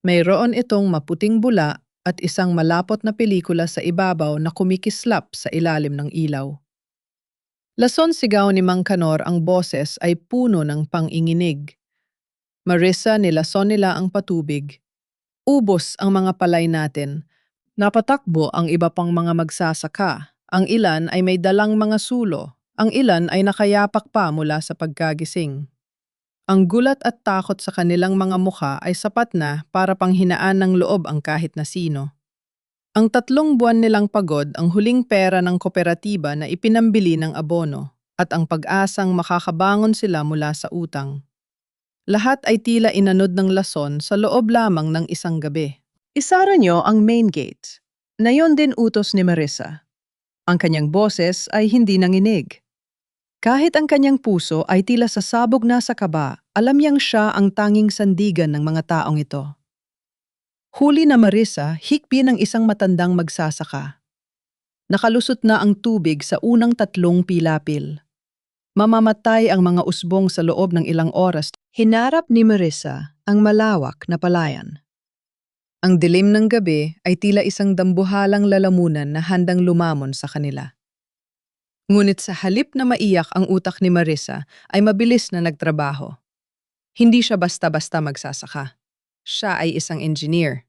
Mayroon itong maputing bula at isang malapot na pelikula sa ibabaw na kumikislap sa ilalim ng ilaw. Lason, sigaw ni Mang Kanor, ang boses ay puno ng panginginig. Marissa, nilason nila ang patubig. Ubos ang mga palay natin. Napatakbo ang iba pang mga magsasaka. Ang ilan ay may dalang mga sulo. Ang ilan ay nakayapak pa mula sa pagkagising. Ang gulat at takot sa kanilang mga mukha ay sapat na para panghinaan ng loob ang kahit na sino. Ang 3 buwan nilang pagod ang huling pera ng kooperatiba na ipinambili ng abono at ang pag-asang makakabangon sila mula sa utang. Lahat ay tila inanod ng lason sa loob lamang ng isang gabi. Isara niyo ang main gate. Na yon din utos ni Marissa. Ang kanyang boses ay hindi nanginig. Kahit ang kanyang puso ay tila sasabog na sa kaba, alam niyang siya ang tanging sandigan ng mga taong ito. Huli na Marissa, hikbi ng isang matandang magsasaka. Nakalusot na ang tubig sa unang 3 pilapil. Mamamatay ang mga usbong sa loob ng ilang oras. Hinarap ni Marissa ang malawak na palayan. Ang dilim ng gabi ay tila isang dambuhalang lalamunan na handang lumamon sa kanila. Ngunit sa halip na maiyak ang utak ni Marissa ay mabilis na nagtrabaho. Hindi siya basta-basta magsasaka. Siya ay isang engineer.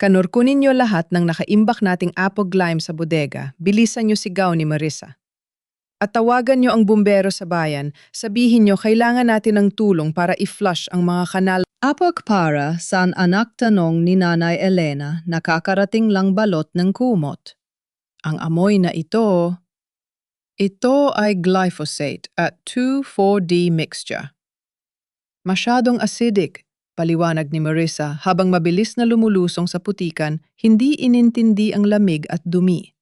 Kanurkunin niyo lahat ng nakaimbak nating apog lime sa bodega, bilisan niyo sigaw ni Marissa. At tawagan niyo ang bumbero sa bayan, sabihin niyo kailangan natin ng tulong para i-flush ang mga kanal. Apog para san anak tanong ni Nanay Elena nakakarating lang balot ng kumot. Ang amoy na ito ay glyphosate at 2,4-D mixture. Masyadong acidic, paliwanag ni Marissa habang mabilis na lumulusong sa putikan, hindi inintindi ang lamig at dumi.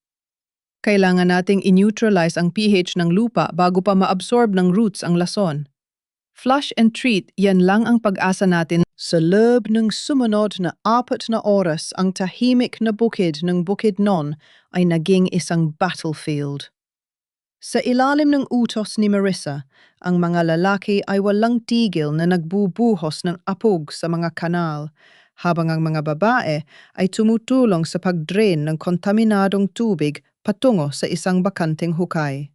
Kailangan nating i-neutralize ang pH ng lupa bago pa ma-absorb ng roots ang lason. Flush and treat, yan lang ang pag-asa natin. Sa loob ng sumunod na 4 na oras, ang tahimik na bukid ng Bukidnon ay naging isang battlefield. Sa ilalim ng utos ni Marissa, ang mga lalaki ay walang tigil na nagbubuhos ng apog sa mga kanal, habang ang mga babae ay tumutulong sa pag-drain ng kontaminadong tubig patungo sa isang bakanteng hukay.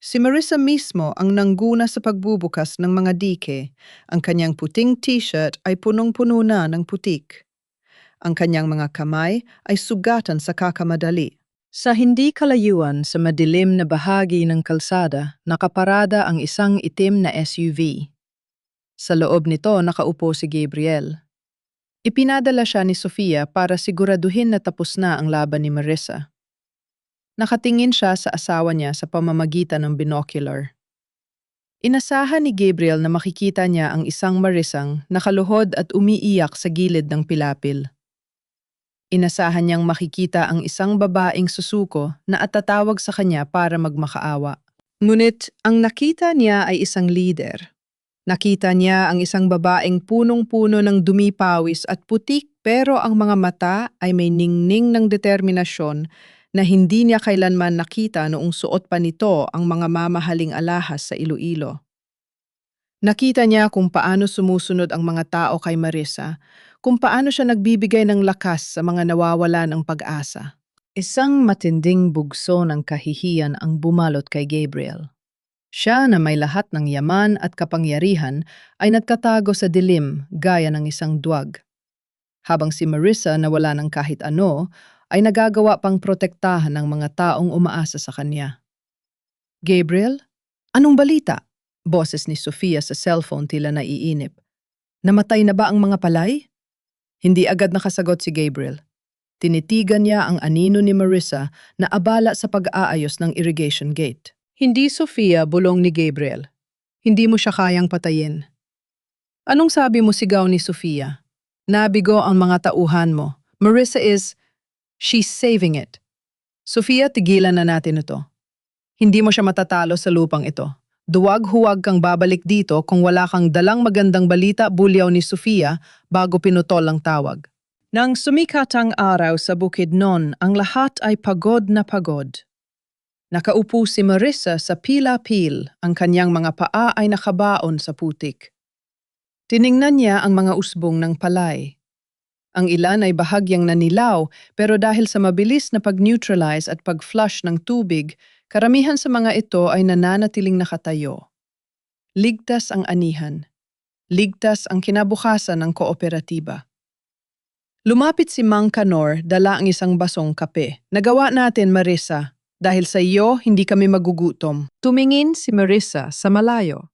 Si Marissa mismo ang nangguna sa pagbubukas ng mga dike. Ang kanyang puting t-shirt ay punong-puno na ng putik. Ang kanyang mga kamay ay sugatan sa kakamadali. Sa hindi kalayuan sa madilim na bahagi ng kalsada, nakaparada ang isang itim na SUV. Sa loob nito nakaupo si Gabriel. Ipinadala siya ni Sofia para siguraduhin na tapos na ang laban ni Marissa. Nakatingin siya sa asawa niya sa pamamagitan ng binocular. Inasahan ni Gabriel na makikita niya ang isang Marissang nakaluhod at umiiyak sa gilid ng pilapil. Inasahan niyang makikita ang isang babaeng susuko na atatawag sa kanya para magmakaawa. Ngunit ang nakita niya ay isang leader. Nakita niya ang isang babaeng punong-puno ng dumi-pawis at putik pero ang mga mata ay may ningning ng determinasyon na hindi niya kailanman nakita noong suot pa nito ang mga mamahaling alahas sa Iloilo. Nakita niya kung paano sumusunod ang mga tao kay Marissa, kung paano siya nagbibigay ng lakas sa mga nawawala ng pag-asa. Isang matinding bugso ng kahihiyan ang bumalot kay Gabriel. Siya na may lahat ng yaman at kapangyarihan ay nagtatago sa dilim gaya ng isang duwag. Habang si Marissa na wala ng kahit ano, ay nagagawa pang protektahan ng mga taong umaasa sa kanya. Gabriel? Anong balita? Boses ni Sofia sa cellphone tila naiinip. Namatay na ba ang mga palay? Hindi agad nakasagot si Gabriel. Tinitigan niya ang anino ni Marissa na abala sa pag-aayos ng irrigation gate. Hindi Sofia, bulong ni Gabriel. Hindi mo siya kayang patayin. Anong sabi mo, sigaw ni Sofia? Nabigo ang mga tauhan mo. Marissa she's saving it. Sofia, tigilan na natin ito. Hindi mo siya matatalo sa lupang ito. Duwag-huwag kang babalik dito kung wala kang dalang magandang balita, bulyaw ni Sofia bago pinutol ang tawag. Nang sumikat ang araw sa Bukidnon, ang lahat ay pagod na pagod. Nakaupo si Marissa sa pila-pil, ang kanyang mga paa ay nakabaon sa putik. Tiningnan niya ang mga usbong ng palay. Ang ilan ay bahagyang nanilaw pero dahil sa mabilis na pag-neutralize at pag-flush ng tubig, karamihan sa mga ito ay nananatiling nakatayo. Ligtas ang anihan. Ligtas ang kinabukasan ng kooperatiba. Lumapit si Mang Kanor, dala ang isang basong kape. Nagawa natin, Marissa. Dahil sa iyo, hindi kami magugutom. Tumingin si Marissa sa malayo.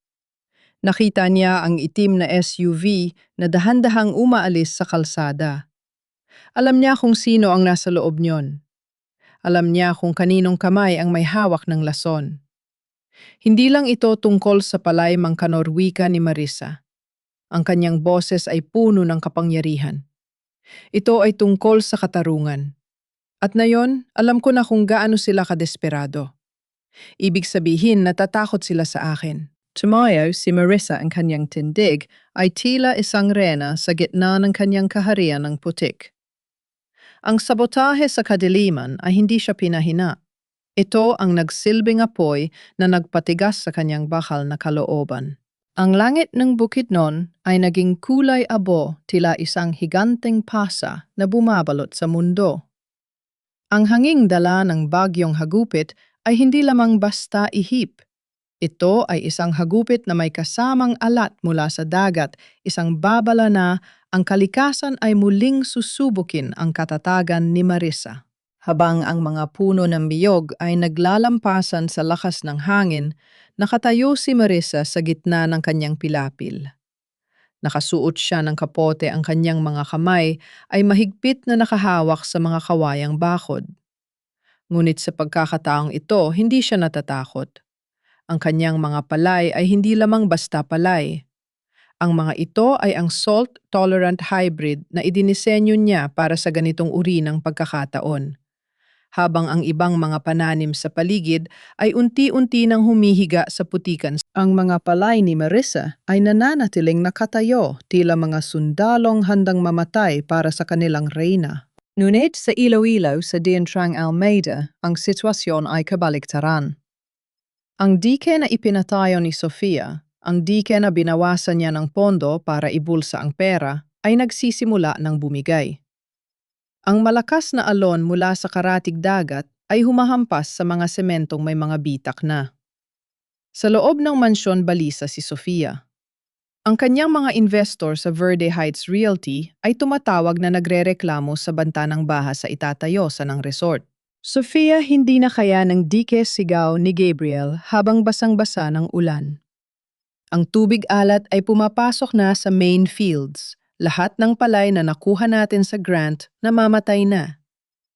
Nakita niya ang itim na SUV na dahan-dahang umaalis sa kalsada. Alam niya kung sino ang nasa loob niyon. Alam niya kung kaninong kamay ang may hawak ng lason. Hindi lang ito tungkol sa palay Mang Kanor wika ni Marissa. Ang kanyang boses ay puno ng kapangyarihan. Ito ay tungkol sa katarungan. At ngayon, alam ko na kung gaano sila kadesperado. Ibig sabihin, natatakot sila sa akin. Tumayo si Marissa ang kanyang tindig ay tila isang rena sa gitna ng kanyang kaharian ng putik. Ang sabotahe sa kadiliman ay hindi siya pinahina. Ito ang nagsilbing apoy na nagpatigas sa kanyang bakal na kalooban. Ang langit ng Bukidnon ay naging kulay abo tila isang higanteng pasa na bumabalot sa mundo. Ang hanging dala ng bagyong hagupit ay hindi lamang basta ihip. Ito ay isang hagupit na may kasamang alat mula sa dagat, isang babala na ang kalikasan ay muling susubukin ang katatagan ni Marissa. Habang ang mga puno ng biyog ay naglalampasan sa lakas ng hangin, nakatayo si Marissa sa gitna ng kanyang pilapil. Nakasuot siya ng kapote, ang kanyang mga kamay ay mahigpit na nakahawak sa mga kawayang bakod. Ngunit sa pagkakataong ito, hindi siya natatakot. Ang kanyang mga palay ay hindi lamang basta palay. Ang mga ito ay ang salt-tolerant hybrid na idinisenyo niya para sa ganitong uri ng pagkakataon. Habang ang ibang mga pananim sa paligid ay unti-unti nang humihiga sa putikan. Ang mga palay ni Marissa ay nananatiling nakatayo, tila mga sundalong handang mamatay para sa kanilang reyna. Ngunit sa Iloilo sa Dientrang Almeida, ang sitwasyon ay kabaliktaran. Ang dike na ipinatayo ni Sofia, ang dike na binawasan niya ng pondo para ibulsa ang pera, ay nagsisimula ng bumigay. Ang malakas na alon mula sa karatig dagat ay humahampas sa mga sementong may mga bitak na. Sa loob ng mansyon balisa si Sofia. Ang kanyang mga investor sa Verde Heights Realty ay tumatawag na nagrereklamo sa banta ng baha sa itatayo sa ng resort. Sofia, hindi na kaya ng dike sigaw ni Gabriel habang basang-basa ng ulan. Ang tubig alat ay pumapasok na sa main fields. Lahat ng palay na nakuha natin sa grant namamatay na.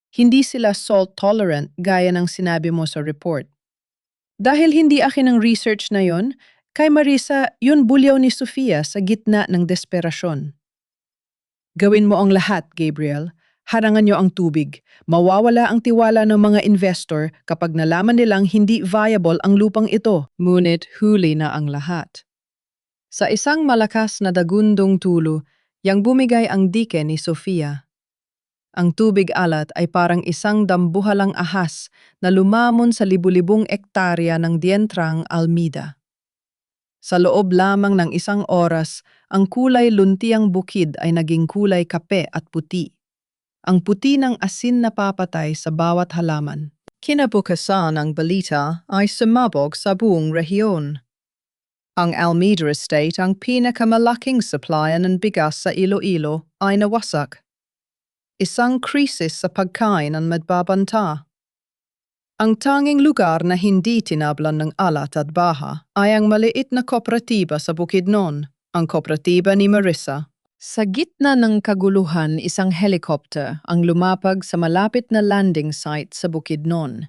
Hindi sila salt-tolerant gaya ng sinabi mo sa report. Dahil hindi akin ang research na yon, kay Marissa, yun bulyaw ni Sofia sa gitna ng desperasyon. Gawin mo ang lahat, Gabriel. Harangan niyo ang tubig. Mawawala ang tiwala ng mga investor kapag nalaman nilang hindi viable ang lupang ito. Ngunit huli na ang lahat. Sa isang malakas na dagundong tulo, yang bumigay ang dike ni Sofia. Ang tubig alat ay parang isang dambuhalang ahas na lumamon sa libu-libong ektarya ng Dientrang Almeida. Sa loob lamang ng isang oras, ang kulay luntiang bukid ay naging kulay kape at puti. Ang puti ng asin na papatay sa bawat halaman. Kinabukasan ang balita ay sumabog sa buong rehiyon. Ang Almeida Estate, ang pinakamalaking supplier ng bigas sa Iloilo, ay nawasak. Isang krisis sa pagkain ang magbabanta. Ang tanging lugar na hindi tinablan ng alat at baha ay ang maliit na kooperatiba sa Bukidnon, ang kooperatiba ni Marissa. Sa gitna ng kaguluhan, isang helicopter ang lumapag sa malapit na landing site sa Bukidnon.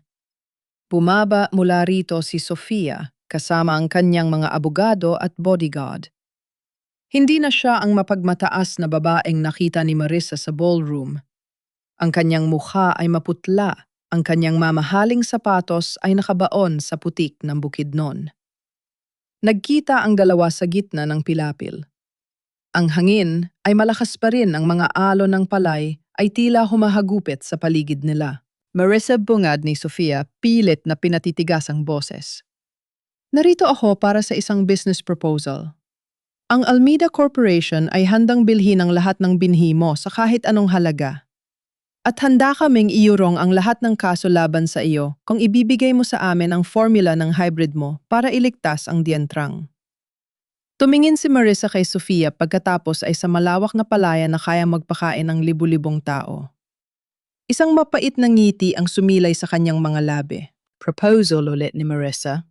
Bumaba mula rito si Sofia, kasama ang kanyang mga abogado at bodyguard. Hindi na siya ang mapagmataas na babaeng nakita ni Marissa sa ballroom. Ang kanyang mukha ay maputla, ang kanyang mamahaling sapatos ay nakabaon sa putik ng Bukidnon. Nagkita ang dalawa sa gitna ng pilapil. Ang hangin ay malakas pa rin, ang mga alon ng palay ay tila humahagupit sa paligid nila. Marissa, bungad ni Sofia, pilit na pinatitigas ang boses. Narito ako para sa isang business proposal. Ang Almeida Corporation ay handang bilhin ang lahat ng binhi mo sa kahit anong halaga. At handa kaming iurong ang lahat ng kaso laban sa iyo kung ibibigay mo sa amin ang formula ng hybrid mo para iligtas ang Dientrang. Tumingin si Marissa kay Sofia pagkatapos ay sa malawak na palayan na kaya magpakain ng libu-libong tao. Isang mapait na ngiti ang sumilay sa kanyang mga labi. Proposal ulit ni Marissa.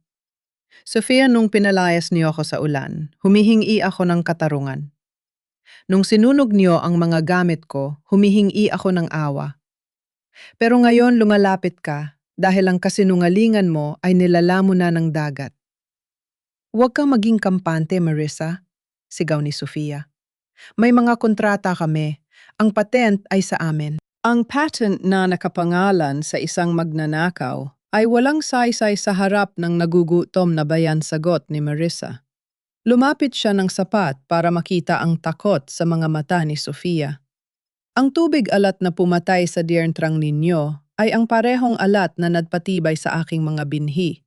Sofia, nung pinalayas niyo ako sa ulan, humihingi ako ng katarungan. Nung sinunog niyo ang mga gamit ko, humihingi ako ng awa. Pero ngayon lumalapit ka dahil ang kasinungalingan mo ay nilala mo na ng dagat. Huwag kang maging kampante, Marissa, sigaw ni Sofia. May mga kontrata kami. Ang patent ay sa amin. Ang patent na nakapangalan sa isang magnanakaw ay walang saysay sa harap ng nagugutom na bayan, sagot ni Marissa. Lumapit siya ng sapat para makita ang takot sa mga mata ni Sofia. Ang tubig alat na pumatay sa dierntrang ninyo ay ang parehong alat na nagpatibay sa aking mga binhi.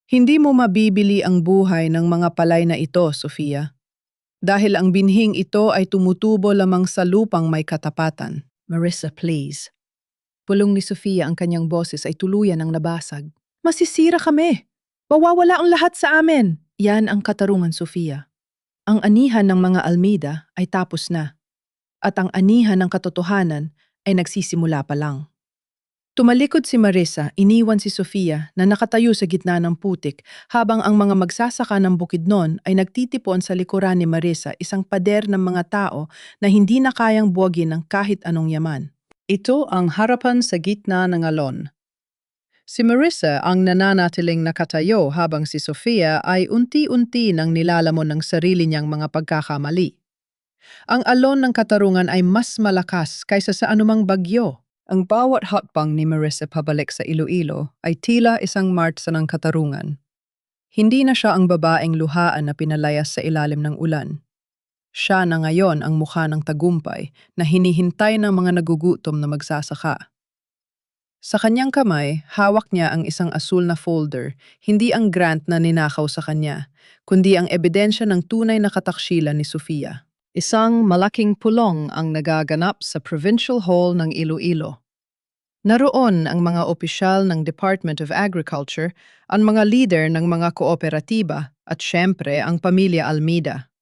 Hindi mo mabibili ang buhay ng mga palay na ito, Sofia. Dahil ang binhing ito ay tumutubo lamang sa lupang may katapatan. Marissa, please. Pulong ni Sofia, ang kanyang boses ay tuluyan ang nabasag. Masisira kami. Mawawala ang lahat sa amin. Yan ang katarungan, Sofia. Ang anihan ng mga Almeida ay tapos na. At ang anihan ng katotohanan ay nagsisimula pa lang. Tumalikod si Marissa, iniwan si Sofia na nakatayo sa gitna ng putik habang ang mga magsasaka ng Bukidnon ay nagtitipon sa likuran ni Marissa, isang pader ng mga tao na hindi na kayang buwagin ng kahit anong yaman. Ito ang harapan sa gitna ng alon. Si Marissa ang nananatiling nakatayo habang si Sofia ay unti-unti nang nilalamon ng sarili niyang mga pagkakamali. Ang alon ng katarungan ay mas malakas kaysa sa anumang bagyo. Ang bawat hakbang ni Marissa pabalik sa Iloilo ay tila isang martsa ng katarungan. Hindi na siya ang babaeng luhaan na pinalayas sa ilalim ng ulan. Siya na ngayon ang mukha ng tagumpay na hinihintay ng mga nagugutom na magsasaka. Sa kanyang kamay, hawak niya ang isang asul na folder, hindi ang grant na ninakaw sa kanya, kundi ang ebidensya ng tunay na kataksilan ni Sofia. Isang malaking pulong ang nagaganap sa Provincial Hall ng Iloilo. Naroon ang mga opisyal ng Department of Agriculture, ang mga leader ng mga kooperatiba at syempre ang pamilya Almeida.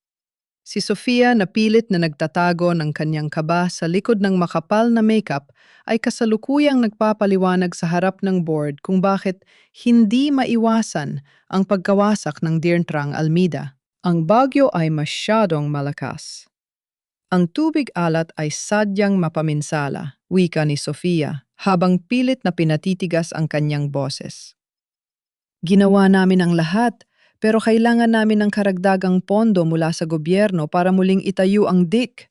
Si Sofia na pilit na nagtatago ng kanyang kaba sa likod ng makapal na makeup ay kasalukuyang nagpapaliwanag sa harap ng board kung bakit hindi maiwasan ang pagkawasak ng dierntrang Almeida. Ang bagyo ay masyadong malakas. Ang tubig alat ay sadyang mapaminsala, wika ni Sofia, habang pilit na pinatitigas ang kanyang boses. Ginawa namin ang lahat, pero kailangan namin ng karagdagang pondo mula sa gobyerno para muling itayo ang DIC.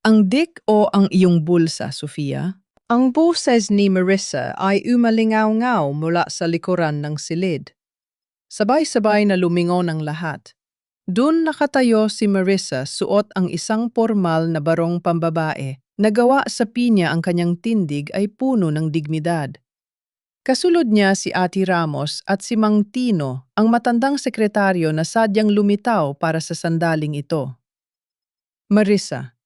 Ang DIC o ang iyong bulsa, Sofia? Ang boses ni Marissa ay umalingaw-ngaw mula sa likuran ng silid. Sabay-sabay na lumingon ang lahat. Doon nakatayo si Marissa, suot ang isang pormal na barong pambabae. Nagawa sa pinya ang kanyang tindig ay puno ng dignidad. Kasulod niya si Ate Ramos at si Mang Tino, ang matandang sekretaryo na sadyang lumitaw para sa sandaling ito. Marissa,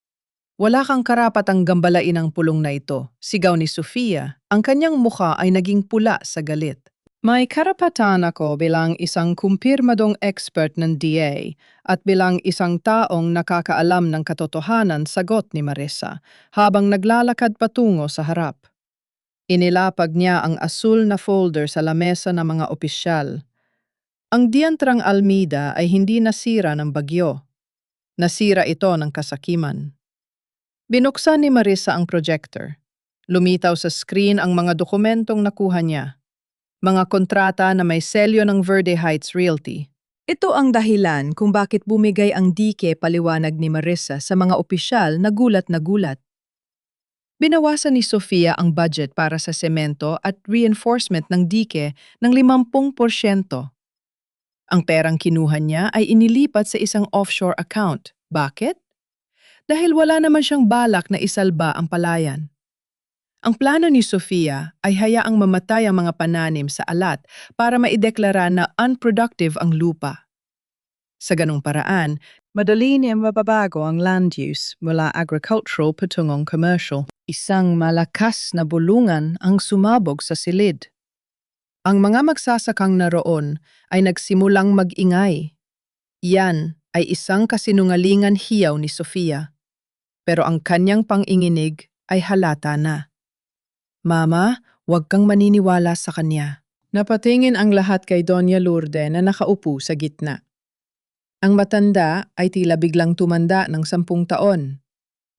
wala kang karapatang gambalain ang pulong na ito, sigaw ni Sofia. Ang kanyang mukha ay naging pula sa galit. May karapatan ako bilang isang kumpirmadong expert ng DA at bilang isang taong nakakaalam ng katotohanan, sagot ni Marissa habang naglalakad patungo sa harap. Inilapag niya ang asul na folder sa lamesa ng mga opisyal. Ang diantrang Almeida ay hindi nasira ng bagyo. Nasira ito ng kasakiman. Binuksan ni Marissa ang projector. Lumitaw sa screen ang mga dokumentong nakuha niya. Mga kontrata na may selyo ng Verde Heights Realty. Ito ang dahilan kung bakit bumigay ang dike, paliwanag ni Marissa sa mga opisyal na gulat na gulat. Binawasan ni Sofia ang budget para sa semento at reinforcement ng dike ng 50%. Ang perang kinuha niya ay inilipat sa isang offshore account. Bakit? Dahil wala naman siyang balak na isalba ang palayan. Ang plano ni Sofia ay hayaang mamatay ang mga pananim sa alat para maideklara na unproductive ang lupa. Sa ganung paraan, madali niya mababago ang land use mula agricultural patungong commercial. Isang malakas na bulungan ang sumabog sa silid. Ang mga magsasakang naroon ay nagsimulang mag-ingay. Yan ay isang kasinungalingan hiyaw ni Sofia, pero ang kanyang panginginig ay halata na. Mama, huwag kang maniniwala sa kanya. Napatingin ang lahat kay Doña Lourdes na nakaupo sa gitna. Ang matanda ay tila biglang tumanda ng 10 taon.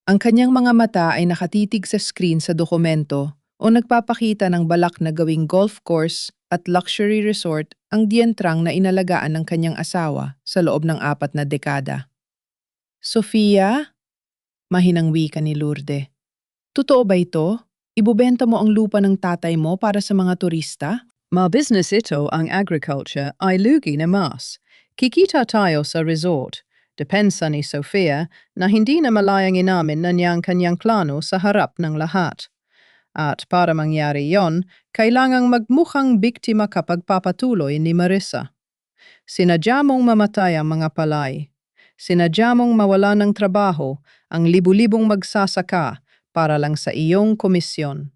Ang kanyang mga mata ay nakatitig sa screen sa dokumento o nagpapakita ng balak na gawing golf course at luxury resort ang dientrang na inalagaan ng kanyang asawa sa loob ng 4 na dekada. Sofia? Mahinang wika ni Lourdes. Totoo ba ito? Ibubenta mo ang lupa ng tatay mo para sa mga turista? Ma-business ito ang agriculture ay lugi na mas. Kikita tayo sa resort. Depensa ni Sofia na hindi na malayang inamin na niyang kanyang plano sa harap ng lahat. At para mangyari yon, kailangang magmukhang biktima kapag papatuloy ni Marissa. Sinadya mong mamatay ang mga palay. Sinadya mong mawala ng trabaho ang libu-libong magsasaka para lang sa iyong komisyon.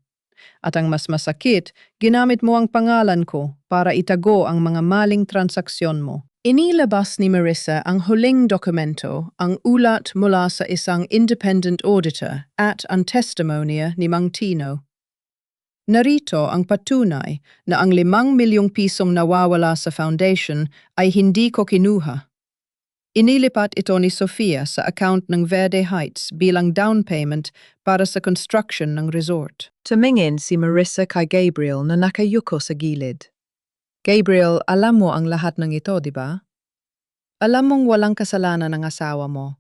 At ang mas masakit, ginamit mo ang pangalan ko para itago ang mga maling transaksyon mo. Inilabas ni Marissa ang huling dokumento, ang ulat mula sa isang independent auditor at ang testimonya ni Mang Tino. Narito ang patunay na ang 5 milyong pisong nawawala sa foundation ay hindi ko kinuha. Inilipat ito ni Sofia sa account ng Verde Heights bilang down payment para sa construction ng resort. Tumingin si Marissa kay Gabriel na nakayuko sa gilid. Gabriel, alam mo ang lahat ng ito, di ba? Alam mong walang kasalanan ng asawa mo.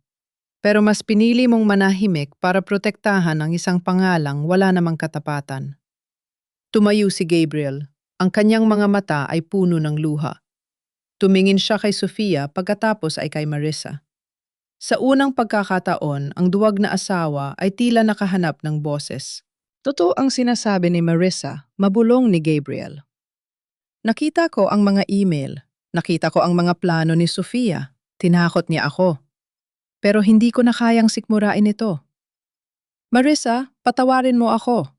Pero mas pinili mong manahimik para protektahan ang isang pangalang wala namang katapatan. Tumayo si Gabriel. Ang kanyang mga mata ay puno ng luha. Tumingin siya kay Sofia pagkatapos ay kay Marissa. Sa unang pagkakataon, ang duwag na asawa ay tila nakahanap ng boses. Totoo ang sinasabi ni Marissa, mabulong ni Gabriel. Nakita ko ang mga email. Nakita ko ang mga plano ni Sofia. Tinakot niya ako. Pero hindi ko na kayang sikmurain ito. Marissa, patawarin mo ako.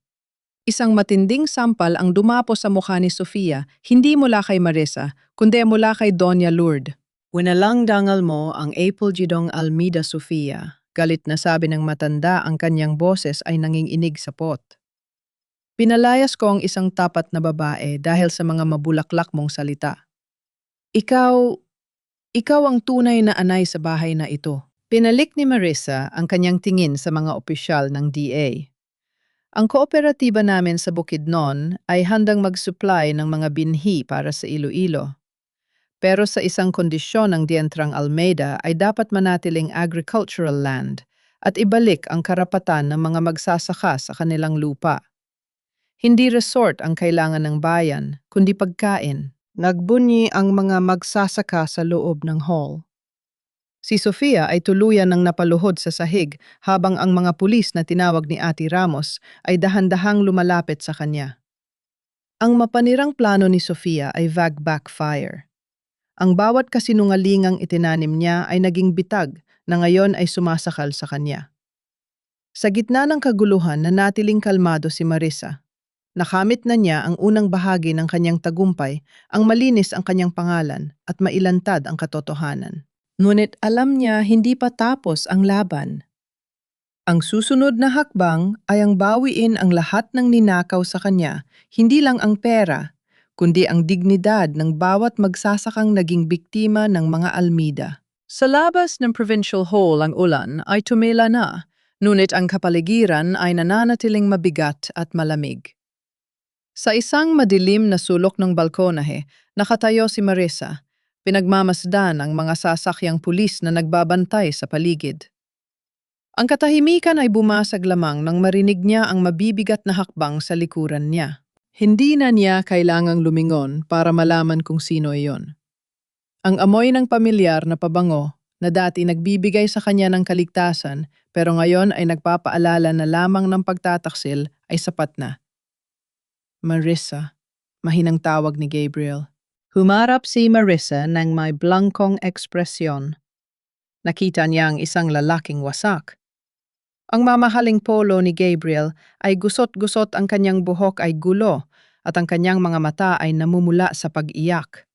Isang matinding sampal ang dumapo sa mukha ni Sofia, hindi mula kay Marissa, kundi mula kay Doña Lourdes. Winalang dangal mo ang Apple Gidong Almeida Sofia. Galit na sabi ng matanda, ang kanyang boses ay nanginginig sa pot. Pinalayas ko ang isang tapat na babae dahil sa mga mabulaklak mong salita. Ikaw ang tunay na anay sa bahay na ito. Pinalik ni Marissa ang kanyang tingin sa mga opisyal ng DA. Ang kooperatiba namin sa Bukidnon ay handang mag-supply ng mga binhi para sa Iloilo. Pero sa isang kondisyon ng Dientrang Almeida ay dapat manatiling agricultural land at ibalik ang karapatan ng mga magsasaka sa kanilang lupa. Hindi resort ang kailangan ng bayan, kundi pagkain. Nagbunyi ang mga magsasaka sa loob ng hall. Si Sofia ay tuluyan ng napaluhod sa sahig habang ang mga pulis na tinawag ni Ate Ramos ay dahan-dahang lumalapit sa kanya. Ang mapanirang plano ni Sofia ay backfire. Ang bawat kasinungalingang itinanim niya ay naging bitag na ngayon ay sumasakal sa kanya. Sa gitna ng kaguluhan, nanatiling kalmado si Marissa. Nakamit na niya ang unang bahagi ng kanyang tagumpay, ang malinis ang kanyang pangalan at mailantad ang katotohanan. Ngunit alam niya hindi pa tapos ang laban. Ang susunod na hakbang ay ang bawiin ang lahat ng ninakaw sa kanya, hindi lang ang pera, kundi ang dignidad ng bawat magsasakang naging biktima ng mga Almeida. Sa labas ng Provincial Hall ang ulan ay tumila na, ngunit ang kapaligiran ay nananatiling mabigat at malamig. Sa isang madilim na sulok ng balkonahe, nakatayo si Marissa. Pinagmamasdan ang mga sasakyang pulis na nagbabantay sa paligid. Ang katahimikan ay bumasag lamang nang marinig niya ang mabibigat na hakbang sa likuran niya. Hindi na niya kailangang lumingon para malaman kung sino iyon. Ang amoy ng pamilyar na pabango na dati nagbibigay sa kanya ng kaligtasan pero ngayon ay nagpapaalala na lamang ng pagtataksil ay sapat na. Marissa, mahinang tawag ni Gabriel. Humarap si Marissa ng may blankong ekspresyon. Nakita niya ang isang lalaking wasak. Ang mamahaling polo ni Gabriel ay gusot-gusot, ang kanyang buhok ay gulo at ang kanyang mga mata ay namumula sa pag-iyak.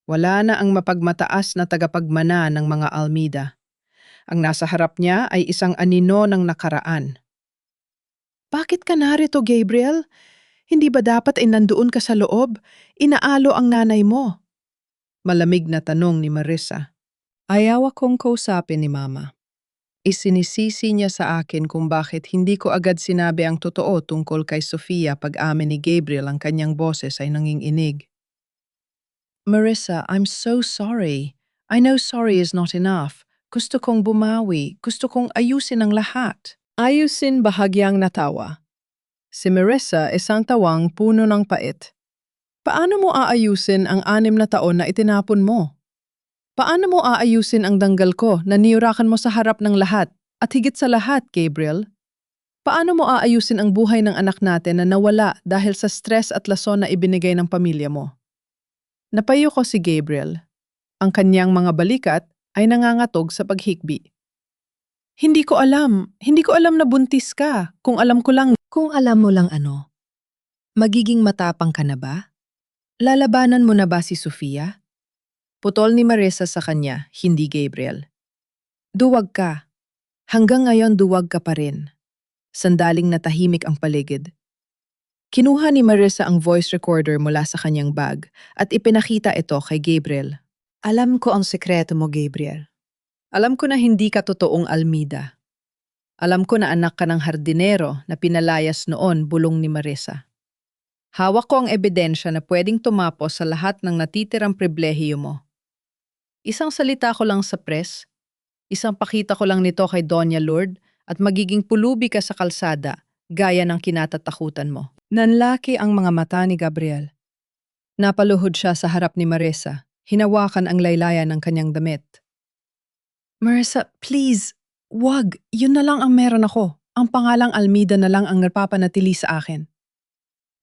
Wala na ang mapagmataas na tagapagmana ng mga Almeida. Ang nasa harap niya ay isang anino ng nakaraan. Bakit ka narito, Gabriel? Hindi ba dapat ay nandoon ka sa loob? Inaalo ang nanay mo. Malamig na tanong ni Marissa. Ayaw akong kausapin ni Mama. Isinisisi niya sa akin kung bakit hindi ko agad sinabi ang totoo tungkol kay Sofia pag-amin ni Gabriel ang kanyang boses ay nanginginig. Marissa, I'm so sorry. I know sorry is not enough. Gusto kong bumawi. Gusto kong ayusin ang lahat. Ayusin bahagyang natawa. Si Marissa isang tawang puno ng pait. Paano mo aayusin ang 6 na taon na itinapon mo? Paano mo aayusin ang danggal ko na niyurakan mo sa harap ng lahat? At higit sa lahat, Gabriel, paano mo aayusin ang buhay ng anak natin na nawala dahil sa stress at lason na ibinigay ng pamilya mo? Napayo ko si Gabriel. Ang kanyang mga balikat ay nangangatog sa paghikbi. Hindi ko alam na buntis ka. Kung alam ko lang. Kung alam mo lang ano, magiging matapang ka na ba? Lalabanan mo na ba si Sofia? Putol ni Marissa sa kanya, hindi Gabriel. Duwag ka. Hanggang ngayon duwag ka pa rin. Sandaling natahimik ang paligid. Kinuha ni Marissa ang voice recorder mula sa kanyang bag at ipinakita ito kay Gabriel. Alam ko ang sekreto mo, Gabriel. Alam ko na hindi ka totoong Almeida. Alam ko na anak ka ng hardinero na pinalayas noon, bulong ni Marissa. Hawak ko ang ebidensya na pwedeng tumapos sa lahat ng natitirang pribilehiyo mo. Isang salita ko lang sa press, isang pakita ko lang nito kay Doña Lourdes at magiging pulubi ka sa kalsada gaya ng kinatatakutan mo. Nanlaki ang mga mata ni Gabriel. Napaluhod siya sa harap ni Marissa, hinawakan ang laylayan ng kanyang damit. Marissa, please, wag, yun na lang ang meron ako. Ang pangalang Almeida na lang ang napapanatili sa akin.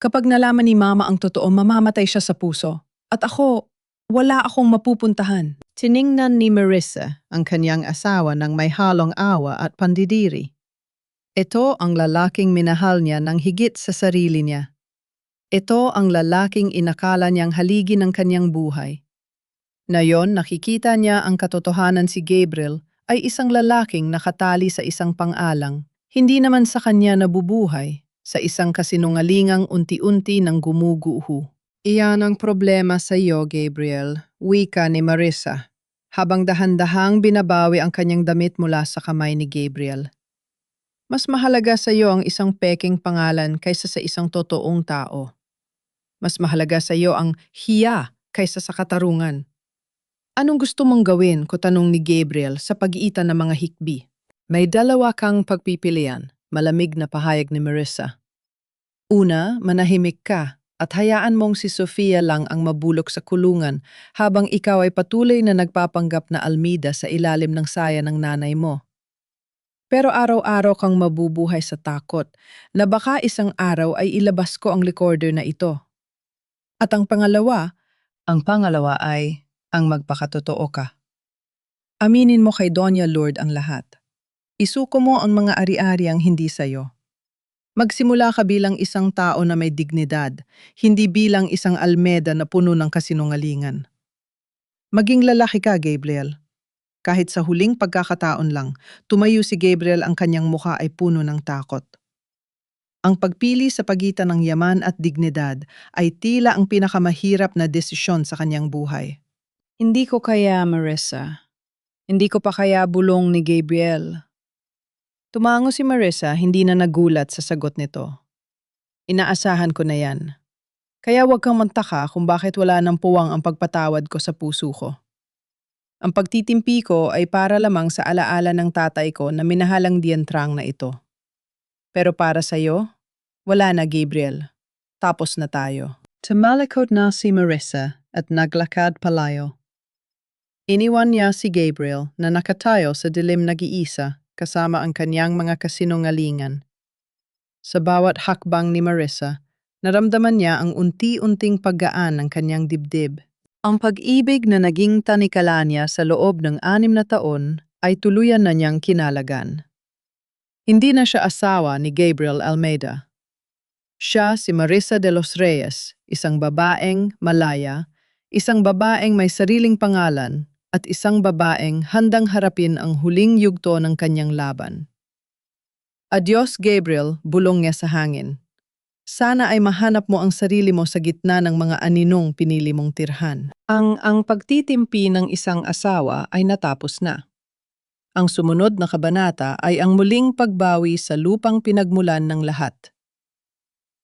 Kapag nalaman ni Mama ang totoo, mamamatay siya sa puso. At ako, wala akong mapupuntahan. Tiningnan ni Marissa ang kanyang asawa ng may halong awa at pandidiri. Ito ang lalaking minahal niya ng higit sa sarili niya. Ito ang lalaking inakala niyang haligi ng kanyang buhay. Ngayon nakikita niya ang katotohanan si Gabriel ay isang lalaking nakatali sa isang pang-alang, hindi naman sa kanya nabubuhay, sa isang kasinungalingang unti-unti ng gumuguho. Iyan ang problema sa iyo, Gabriel, wika ni Marissa, habang dahan-dahang binabawi ang kanyang damit mula sa kamay ni Gabriel. Mas mahalaga sa iyo ang isang peking pangalan kaysa sa isang totoong tao. Mas mahalaga sa iyo ang hiya kaysa sa katarungan. Anong gusto mong gawin, ko tanong ni Gabriel sa pagitan ng mga hikbi? May dalawa kang pagpipilian, malamig na pahayag ni Marissa. Una, manahimik ka at hayaan mong si Sofia lang ang mabulok sa kulungan habang ikaw ay patuloy na nagpapanggap na Almeida sa ilalim ng saya ng nanay mo. Pero araw-araw kang mabubuhay sa takot na baka isang araw ay ilabas ko ang recorder na ito. At ang pangalawa ay ang magpakatotoo ka. Aminin mo kay Doña Lourdes ang lahat. Isuko mo ang mga ari-ari ang hindi sayo. Magsimula ka bilang isang tao na may dignidad, hindi bilang isang Almeida na puno ng kasinungalingan. Maging lalaki ka, Gabriel. Kahit sa huling pagkakataon lang, tumayo si Gabriel ang kanyang mukha ay puno ng takot. Ang pagpili sa pagitan ng yaman at dignidad ay tila ang pinakamahirap na desisyon sa kanyang buhay. Hindi ko kaya, Marissa. Hindi ko pa kaya, bulong ni Gabriel. Tumango si Marissa, hindi na nagulat sa sagot nito. Inaasahan ko na yan. Kaya huwag kang magtaka kung bakit wala nang puwang ang pagpatawad ko sa puso ko. Ang pagtitimpi ko ay para lamang sa alaala ng tatay ko na minahalang dientrang na ito. Pero para sa'yo, wala na, Gabriel. Tapos na tayo. Tumalikod na si Marissa at naglakad palayo. Iniwan niya si Gabriel na nakatayo sa dilim nag-iisa kasama ang kanyang mga kasinungalingan. Sa bawat hakbang ni Marissa, naramdaman niya ang unti-unting paggaan ng kanyang dibdib. Ang pag-ibig na naging tanikala niya sa loob ng 6 na taon ay tuluyan na niyang kinalagan. Hindi na siya asawa ni Gabriel Almeida. Siya si Marissa de los Reyes, isang babaeng malaya, Isang babaeng may sariling pangalan at isang babaeng handang harapin ang huling yugto ng kanyang laban. Adios, Gabriel, bulong niya sa hangin. Sana ay mahanap mo ang sarili mo sa gitna ng mga aninong pinili mong tirhan. Ang pagtitimpi ng isang asawa ay natapos na. Ang sumunod na kabanata ay ang muling pagbawi sa lupang pinagmulan ng lahat.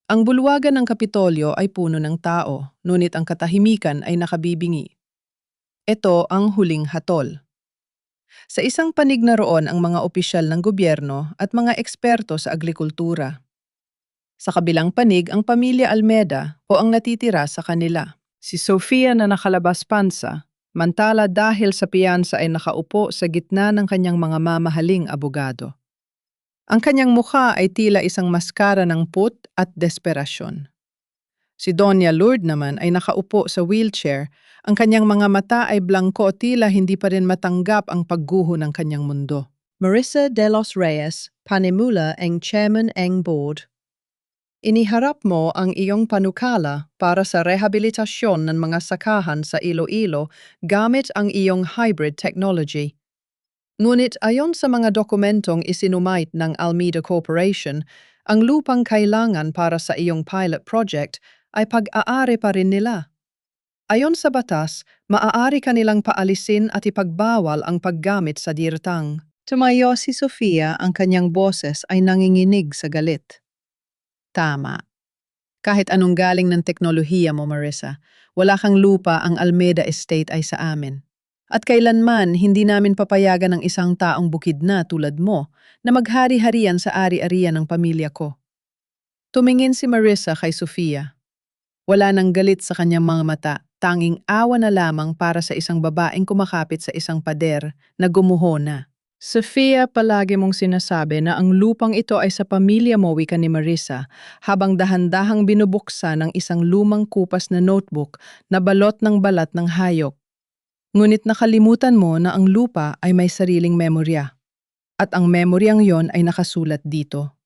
Ang bulwagan ng Kapitolyo ay puno ng tao, ngunit ang katahimikan ay nakabibingi. Ito ang huling hatol. Sa isang panig na roon ang mga opisyal ng gobyerno at mga eksperto sa agrikultura. Sa kabilang panig ang pamilya Almeda o ang natitira sa kanila. Si Sofia na nakalabas pansa, mantala dahil sa piyansa ay nakaupo sa gitna ng kanyang mga mamahaling abogado. Ang kanyang mukha ay tila isang maskara ng put at desperasyon. Si Doña Lourdes naman ay nakaupo sa wheelchair, ang kanyang mga mata ay blangko tila hindi pa rin matanggap ang pagguho ng kanyang mundo. Marissa de los Reyes, Panimula ang chairman ng board. Iniharap mo ang iyong panukala para sa rehabilitasyon ng mga sakahan sa Iloilo gamit ang iyong hybrid technology. Ngunit ayon sa mga dokumentong isinumait ng Almeida Corporation, ang lupang kailangan para sa iyong pilot project ay pag-aari pa rin nila. Ayon sa batas, maaari kanilang paalisin at ipagbawal ang paggamit sa dirtang. Tumayo si Sofia, ang kanyang boses ay nanginginig sa galit. Tama. Kahit anong galing ng teknolohiya mo, Marissa, wala kang lupa, ang Almeida Estate ay sa amin. At kailanman hindi namin papayagan ng isang taong bukid na tulad mo na maghari-harian sa ari-arian ng pamilya ko. Tumingin si Marissa kay Sofia. Wala nang galit sa kanyang mga mata, tanging awa na lamang para sa isang babaeng kumakapit sa isang pader na gumuho na. Sofia, palagi mong sinasabi na ang lupang ito ay sa pamilya mo, wika ni Marissa, habang dahan-dahang binubuksan ng isang lumang kupas na notebook na balot ng balat ng hayop. Ngunit nakalimutan mo na ang lupa ay may sariling memorya. At ang memoryang yon ay nakasulat dito.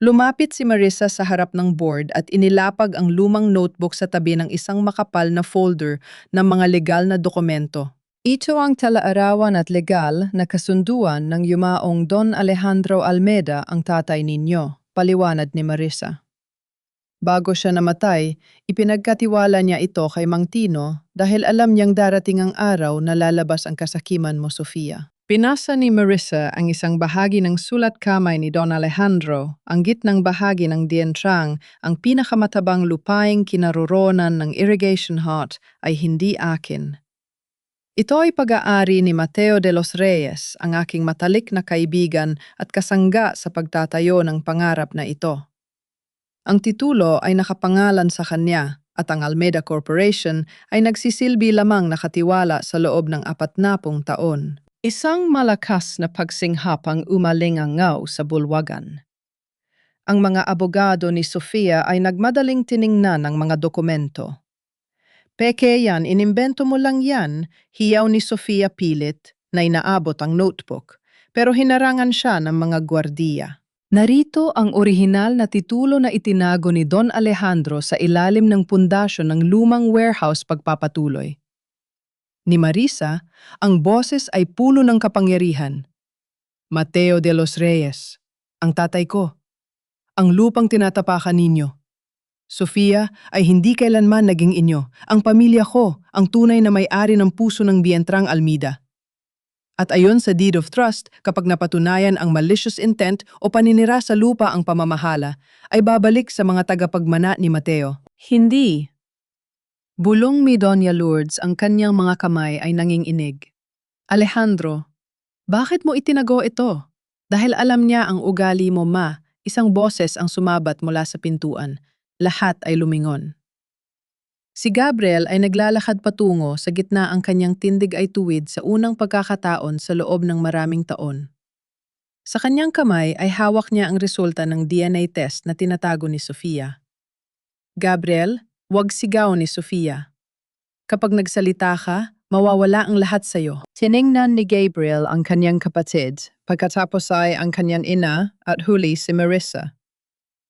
Lumapit si Marissa sa harap ng board at inilapag ang lumang notebook sa tabi ng isang makapal na folder ng mga legal na dokumento. Ito ang talaarawan at legal na kasunduan ng yumaong Don Alejandro Almeida, ang tatay ninyo, paliwanag ni Marissa. Bago siya namatay, ipinagkatiwala niya ito kay Mang Tino dahil alam niyang darating ang araw na lalabas ang kasakiman mo, Sofia. Pinasa ni Marissa ang isang bahagi ng sulat kamay ni Don Alejandro, ang gitnang bahagi ng dientrang, ang pinakamatabang lupaing kinaroroonan ng irrigation heart ay hindi akin. Ito ay pag-aari ni Mateo de los Reyes, ang aking matalik na kaibigan at kasangga sa pagtatayo ng pangarap na ito. Ang titulo ay nakapangalan sa kanya at ang Almeida Corporation ay nagsisilbi lamang nakatiwala sa loob ng 40 taon. Isang malakas na pagsinghap ang umalingangaw sa bulwagan. Ang mga abogado ni Sofia ay nagmadaling tiningnan ang mga dokumento. Peke yan, inimbento mo lang yan, hiyaw ni Sofia pilit na inaabot ang notebook, pero hinarangan siya ng mga gwardiya. Narito ang orihinal na titulo na itinago ni Don Alejandro sa ilalim ng pundasyon ng lumang warehouse pagpapatuloy. Ni Marissa, ang boses ay puno ng kapangyarihan. Mateo de los Reyes, ang tatay ko. Ang lupang tinatapakan ninyo. Sofia ay hindi kailanman naging inyo. Ang pamilya ko, ang tunay na may-ari ng puso ng Bientrang Almeida. At ayon sa deed of trust, kapag napatunayan ang malicious intent o paninira sa lupa ang pamamahala, ay babalik sa mga tagapagmana ni Mateo. Hindi. Bulong ni Doña Lourdes, ang kanyang mga kamay ay nanginginig. Alejandro, bakit mo itinago ito? Dahil alam niya ang ugali mo, ma, isang boses ang sumabat mula sa pintuan. Lahat ay lumingon. Si Gabriel ay naglalakad patungo, sa gitna ang kanyang tindig ay tuwid sa unang pagkakataon sa loob ng maraming taon. Sa kanyang kamay ay hawak niya ang resulta ng DNA test na tinatago ni Sofia. Gabriel, wag sigaw ni Sofia. Kapag nagsalita ka, mawawala ang lahat sa iyo. Tiningnan ni Gabriel ang kanyang kapatid, pagkatapos ay ang kanyang ina at huli si Marissa.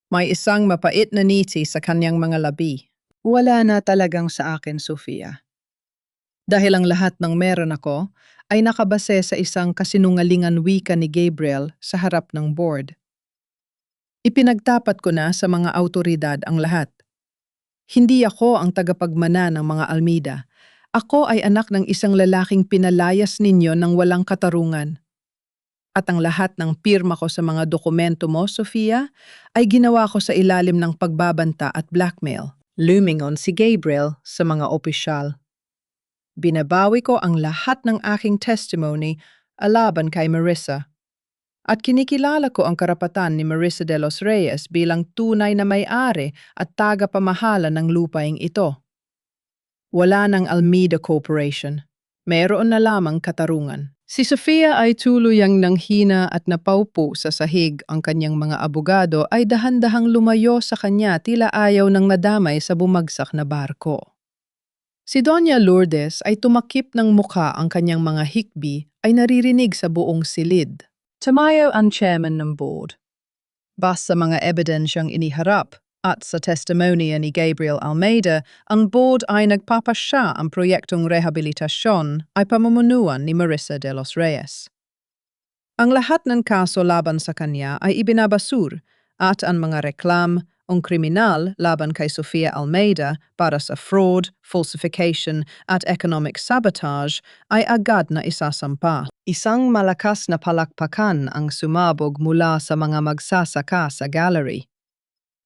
May isang mapait na ngiti sa kanyang mga labi. Wala na talagang sa akin, Sofia. Dahil ang lahat ng meron ako ay nakabase sa isang kasinungalingan wika ni Gabriel sa harap ng board. Ipinagtapat ko na sa mga autoridad ang lahat. Hindi ako ang tagapagmana ng mga Almeida. Ako ay anak ng isang lalaking pinalayas ninyo ng walang katarungan. At ang lahat ng pirma ko sa mga dokumento mo, Sofia, ay ginawa ko sa ilalim ng pagbabanta at blackmail. Lumingon si Gabriel sa mga opisyal. Binabawi ko ang lahat ng aking testimony alaban kay Marissa. At kinikilala ko ang karapatan ni Marissa de los Reyes bilang tunay na may-ari at tagapamahala ng lupaing ito. Wala ng Almeida Corporation. Meron na lamang katarungan. Si Sofia ay tuluyang nanghina at napaupo sa sahig. Ang kanyang mga abogado ay dahan-dahang lumayo sa kanya tila ayaw ng madamay sa bumagsak na barko. Si Doña Lourdes ay tumakip ng mukha, ang kanyang mga hikbi ay naririnig sa buong silid. Tumayo ang chairman ng board. Basta mga ebidensyang iniharap at sa testimonya ni Gabriel Almeida, ang board ay nagpapasya ang proyektong rehabilitasyon ay pamumunuan ni Marissa de los Reyes. Ang lahat ng kaso laban sa kanya ay ibinabasur at ang mga reklam ang kriminal laban kay Sofia Almeida para sa fraud, falsification at economic sabotage ay agad na isasampa. Isang malakas na palakpakan ang sumabog mula sa mga magsasaka sa gallery.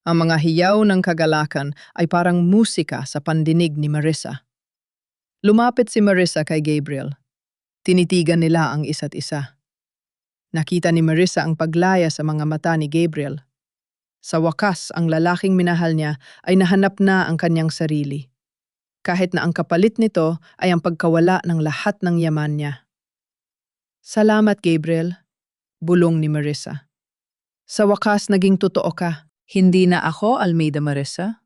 Ang mga hiyaw ng kagalakan ay parang musika sa pandinig ni Marissa. Lumapit si Marissa kay Gabriel. Tinitigan nila ang isa't isa. Nakita ni Marissa ang paglaya sa mga mata ni Gabriel. Sa wakas, ang lalaking minahal niya ay nahanap na ang kanyang sarili. Kahit na ang kapalit nito ay ang pagkawala ng lahat ng yaman niya. Salamat, Gabriel, bulong ni Marissa. Sa wakas, naging totoo ka. Hindi na ako Almeida Marissa?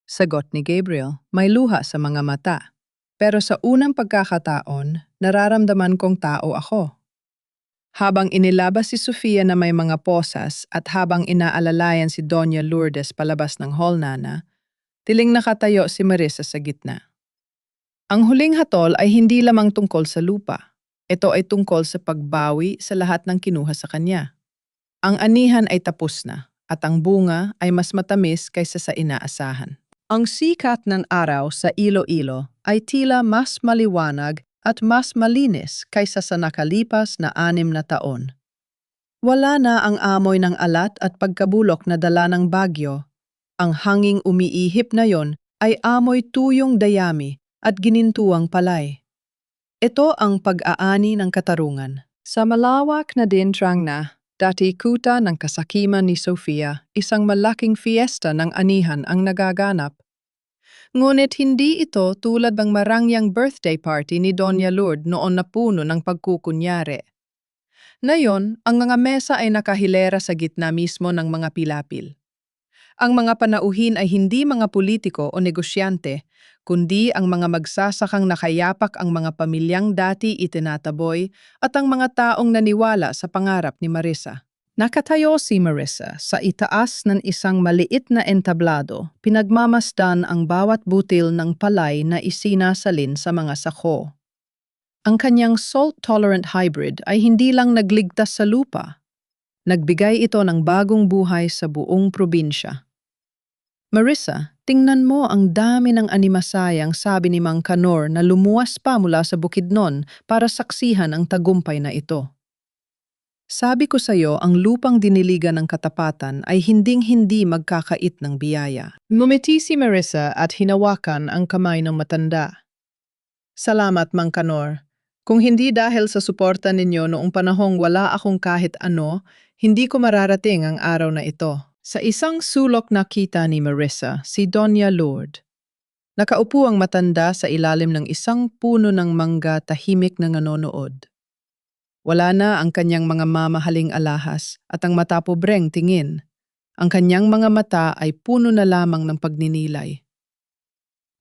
Sagot ni Gabriel, may luha sa mga mata. Pero sa unang pagkakataon, nararamdaman kong tao ako. Habang inilabas si Sofia na may mga posas at habang inaalalayan si Doña Lourdes palabas ng hall nana, tiling nakatayo si Marissa sa gitna. Ang huling hatol ay hindi lamang tungkol sa lupa. Ito ay tungkol sa pagbawi sa lahat ng kinuha sa kanya. Ang anihan ay tapos na at ang bunga ay mas matamis kaysa sa inaasahan. Ang sikat ng araw sa Iloilo ay tila mas maliwanag at mas malinis kaysa sa nakalipas na 6 na taon. Wala na ang amoy ng alat at pagkabulok na dala ng bagyo. Ang hanging umiihip na yon ay amoy tuyong dayami at ginintuang palay. Ito ang pag-aani ng katarungan. Sa malawak na dintrang na, dati kuta ng kasakiman ni Sofia, isang malaking fiesta ng anihan ang nagaganap. Ngunit hindi ito tulad ng marangyang birthday party ni Doña Lourdes noon na puno ng pagkukunyari. Ngayon, ang mga mesa ay nakahilera sa gitna mismo ng mga pilapil. Ang mga panauhin ay hindi mga politiko o negosyante, kundi ang mga magsasakang nakayapak ang mga pamilyang dati itinataboy at ang mga taong naniwala sa pangarap ni Marissa. Nakatayo si Marissa sa itaas ng isang maliit na entablado, pinagmamasdan ang bawat butil ng palay na isinasalin sa mga sako. Ang kanyang salt-tolerant hybrid ay hindi lang nagligtas sa lupa. Nagbigay ito ng bagong buhay sa buong probinsya. Marissa, tingnan mo ang dami ng animasayang, sabi ni Mang Canor na lumuwas pa mula sa Bukidnon para saksihan ang tagumpay na ito. Sabi ko sa iyo, ang lupang diniligan ng katapatan ay hinding-hindi magkakait ng biyaya. Ngumiti si Marissa at hinawakan ang kamay ng matanda. Salamat, Mang Canor. Kung hindi dahil sa suporta ninyo noong panahong wala akong kahit ano, hindi ko mararating ang araw na ito. Sa isang sulok nakita ni Marissa si Doña Lourdes. Nakaupo ang matanda sa ilalim ng isang puno ng mangga, tahimik na nanonood. Wala na ang kanyang mga mamahaling alahas at ang matapobreng tingin. Ang kanyang mga mata ay puno na lamang ng pagninilay.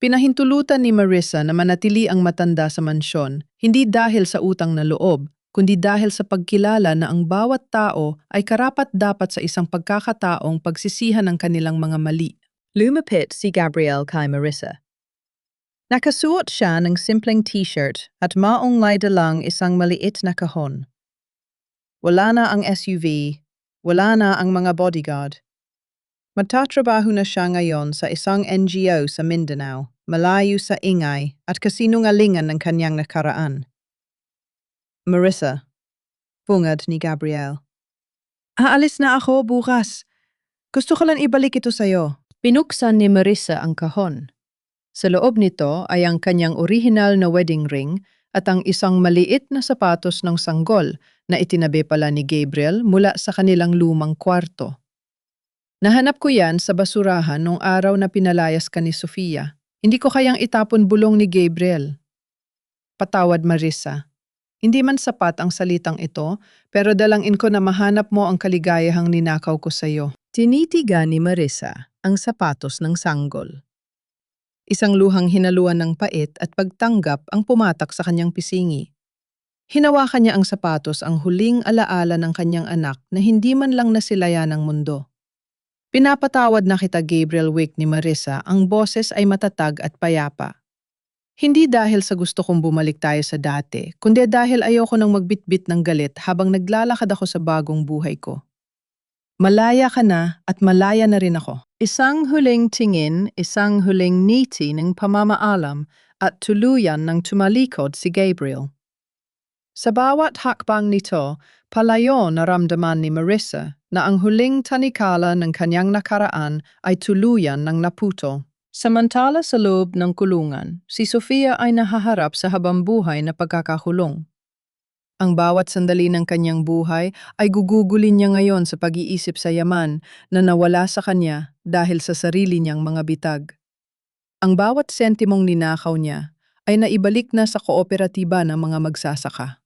Pinahintulutan ni Marissa na manatili ang matanda sa mansyon, hindi dahil sa utang na loob, kundi dahil sa pagkilala na ang bawat tao ay karapat-dapat sa isang pagkakataong pagsisihan ng kanilang mga mali. Lumapit si Gabriel kay Marissa. Nakasuot siya ng simpleng t-shirt at maunglay dalang isang maliit na kahon. Wala na ang SUV, wala na ang mga bodyguard. Magtatrabaho na siya ngayon sa isang NGO sa Mindanao, malayo sa ingay at kasinungalingan ng kanyang nakaraan. Marissa, bungad ni Gabriel. Aalis na ako bukas. Gusto ko lang ibalik ito sa'yo. Pinuksan ni Marissa ang kahon. Sa loob nito ay ang kanyang original na wedding ring at ang isang maliit na sapatos ng sanggol na itinabi pala ni Gabriel mula sa kanilang lumang kwarto. Nahanap ko yan sa basurahan nung araw na pinalayas ka ni Sofia. Hindi ko kayang itapon bulong ni Gabriel. Patawad, Marissa. Hindi man sapat ang salitang ito, pero dalangin ko na mahanap mo ang kaligayahang ninakaw ko sa iyo. Tinitigan ni Marissa ang sapatos ng sanggol. Isang luhang hinaluan ng pait at pagtanggap ang pumatak sa kanyang pisingi. Hinawakan niya ang sapatos, ang huling alaala ng kanyang anak na hindi man lang nasilayan ng mundo. Pinapatawad na kita, Gabriel, wake ni Marissa, ang boses ay matatag at payapa. Hindi dahil sa gusto kong bumalik tayo sa dati, kundi dahil ayoko nang magbitbit ng galit habang naglalakad ako sa bagong buhay ko. Malaya ka na at malaya na rin ako. Isang huling tingin, isang huling ngiti ng pamamaalam at tuluyan ng tumalikod si Gabriel. Sa bawat hakbang nito, palayo naramdaman ni Marissa na ang huling tanikala ng kanyang nakaraan ay tuluyan ng naputo. Samantala sa loob ng kulungan, si Sofia ay nahaharap sa habambuhay na pagkakakulong. Ang bawat sandali ng kanyang buhay ay gugugulin niya ngayon sa pag-iisip sa yaman na nawala sa kanya dahil sa sarili niyang mga bitag. Ang bawat sentimong ninakaw niya ay naibalik na sa kooperatiba ng mga magsasaka.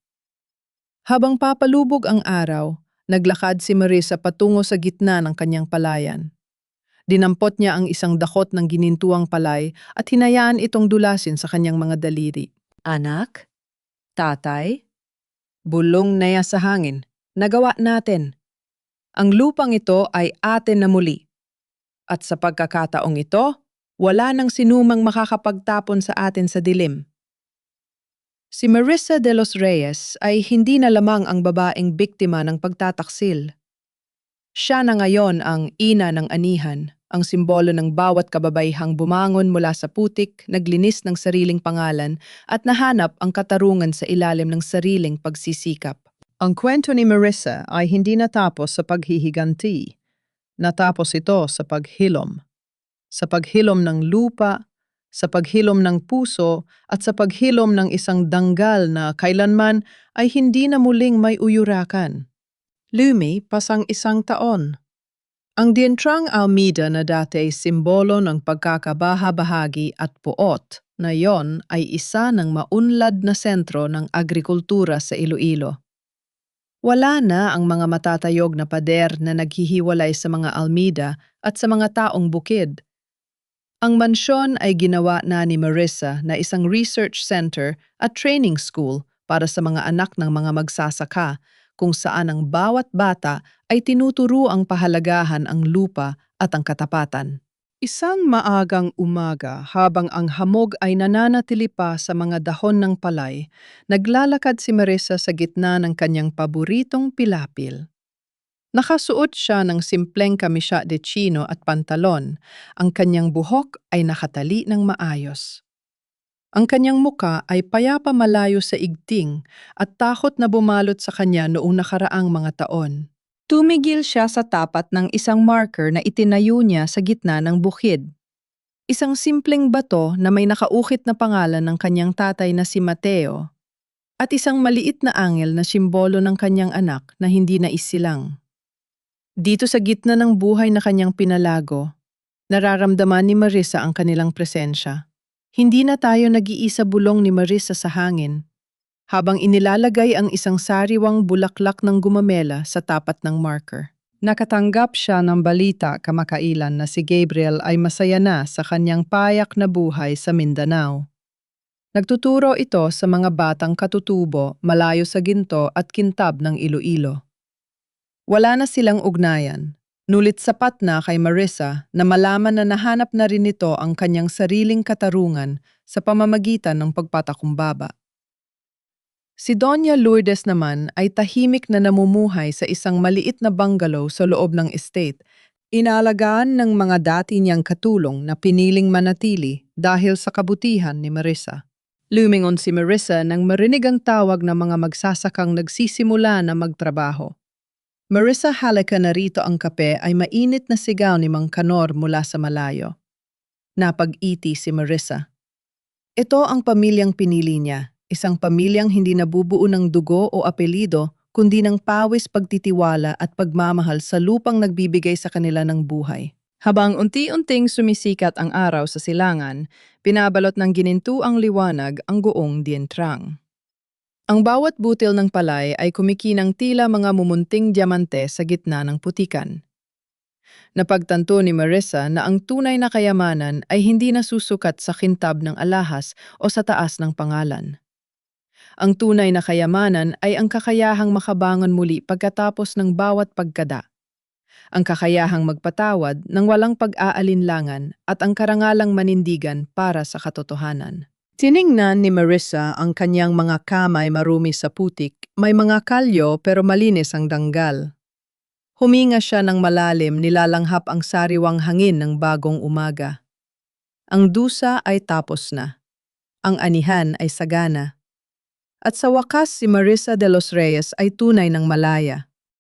Habang papalubog ang araw, naglakad si Marissa patungo sa gitna ng kanyang palayan. Dinampot niya ang isang dakot ng ginintuang palay at hinayaan itong dulasin sa kanyang mga daliri. Anak? Tatay? Bulong na sa hangin. Nagawa natin. Ang lupang ito ay atin na muli. At sa pagkakataong ito, wala nang sinumang makakapagtapon sa atin sa dilim. Si Marissa de los Reyes ay hindi na lamang ang babaeng biktima ng pagtataksil. Siya na ngayon ang ina ng anihan, ang simbolo ng bawat kababaihang bumangon mula sa putik, naglinis ng sariling pangalan at nahanap ang katarungan sa ilalim ng sariling pagsisikap. Ang kwento ni Marissa ay hindi natapos sa paghihiganti. Natapos ito sa paghilom. Sa paghilom ng lupa, sa paghilom ng puso at sa paghilom ng isang danggal na kailanman ay hindi na muling may uyurakan. Lumipas ang isang taon. Ang Dientrang Almeida na dati ay simbolo ng pagkakabaha-bahagi at puot na yon ay isa ng maunlad na sentro ng agrikultura sa Iloilo. Wala na ang mga matatayog na pader na naghihiwalay sa mga Almeida at sa mga taong bukid. Ang mansyon ay ginawa na ni Marissa na isang research center at training school para sa mga anak ng mga magsasaka kung saan ang bawat bata ay tinuturo ang pahalagahan ang lupa at ang katapatan. Isang maagang umaga habang ang hamog ay nananatili pa sa mga dahon ng palay, naglalakad si Marissa sa gitna ng kanyang paboritong pilapil. Nakasuot siya ng simpleng kamisya de chino at pantalon. Ang kanyang buhok ay nakatali ng maayos. Ang kanyang muka ay payapa malayo sa igting at takot na bumalot sa kanya noong nakaraang mga taon. Tumigil siya sa tapat ng isang marker na itinayo niya sa gitna ng bukid. Isang simpleng bato na may nakaukit na pangalan ng kanyang tatay na si Mateo at isang maliit na angel na simbolo ng kanyang anak na hindi na isilang. Dito sa gitna ng buhay na kanyang pinalago, nararamdaman ni Marissa ang kanilang presensya. Hindi na tayo nag-iisa, bulong ni Marissa sa hangin, habang inilalagay ang isang sariwang bulaklak ng gumamela sa tapat ng marker. Nakatanggap siya ng balita kamakailan na si Gabriel ay masaya na sa kanyang payak na buhay sa Mindanao. Nagtuturo ito sa mga batang katutubo malayo sa ginto at kintab ng Iloilo. Wala na silang ugnayan, Nulit sapat na kay Marissa na malaman na nahanap na rin nito ang kanyang sariling katarungan sa pamamagitan ng pagpatakumbaba. Si Doña Lourdes naman ay tahimik na namumuhay sa isang maliit na bungalow sa loob ng estate, inaalagaan ng mga dati niyang katulong na piniling manatili dahil sa kabutihan ni Marissa. Lumingon si Marissa nang marinig ang tawag ng mga magsasakang nagsisimula na magtrabaho. Marissa, halika na rito, ang kape ay mainit na sigaw ni Mang Kanor mula sa malayo. Napag-iti si Marissa. Ito ang pamilyang pinili niya, isang pamilyang hindi nabubuo ng dugo o apelido, kundi ng pawis, pagtitiwala at pagmamahal sa lupang nagbibigay sa kanila ng buhay. Habang unti-unting sumisikat ang araw sa silangan, pinabalot ng ginintuang liwanag ang guong dientrang. Ang bawat butil ng palay ay kumikinang tila mga mumunting diamante sa gitna ng putikan. Napagtanto ni Marissa na ang tunay na kayamanan ay hindi nasusukat sa kintab ng alahas o sa taas ng pangalan. Ang tunay na kayamanan ay ang kakayahang makabangon muli pagkatapos ng bawat pagkada. Ang kakayahang magpatawad ng walang pag-aalinlangan at ang karangalang manindigan para sa katotohanan. Tiningnan ni Marissa ang kanyang mga kamay, marumi sa putik, may mga kalyo pero malinis ang danggal. Huminga siya ng malalim, nilalanghap ang sariwang hangin ng bagong umaga. Ang dusa ay tapos na. Ang anihan ay sagana. At sa wakas si Marissa de los Reyes ay tunay ng malaya.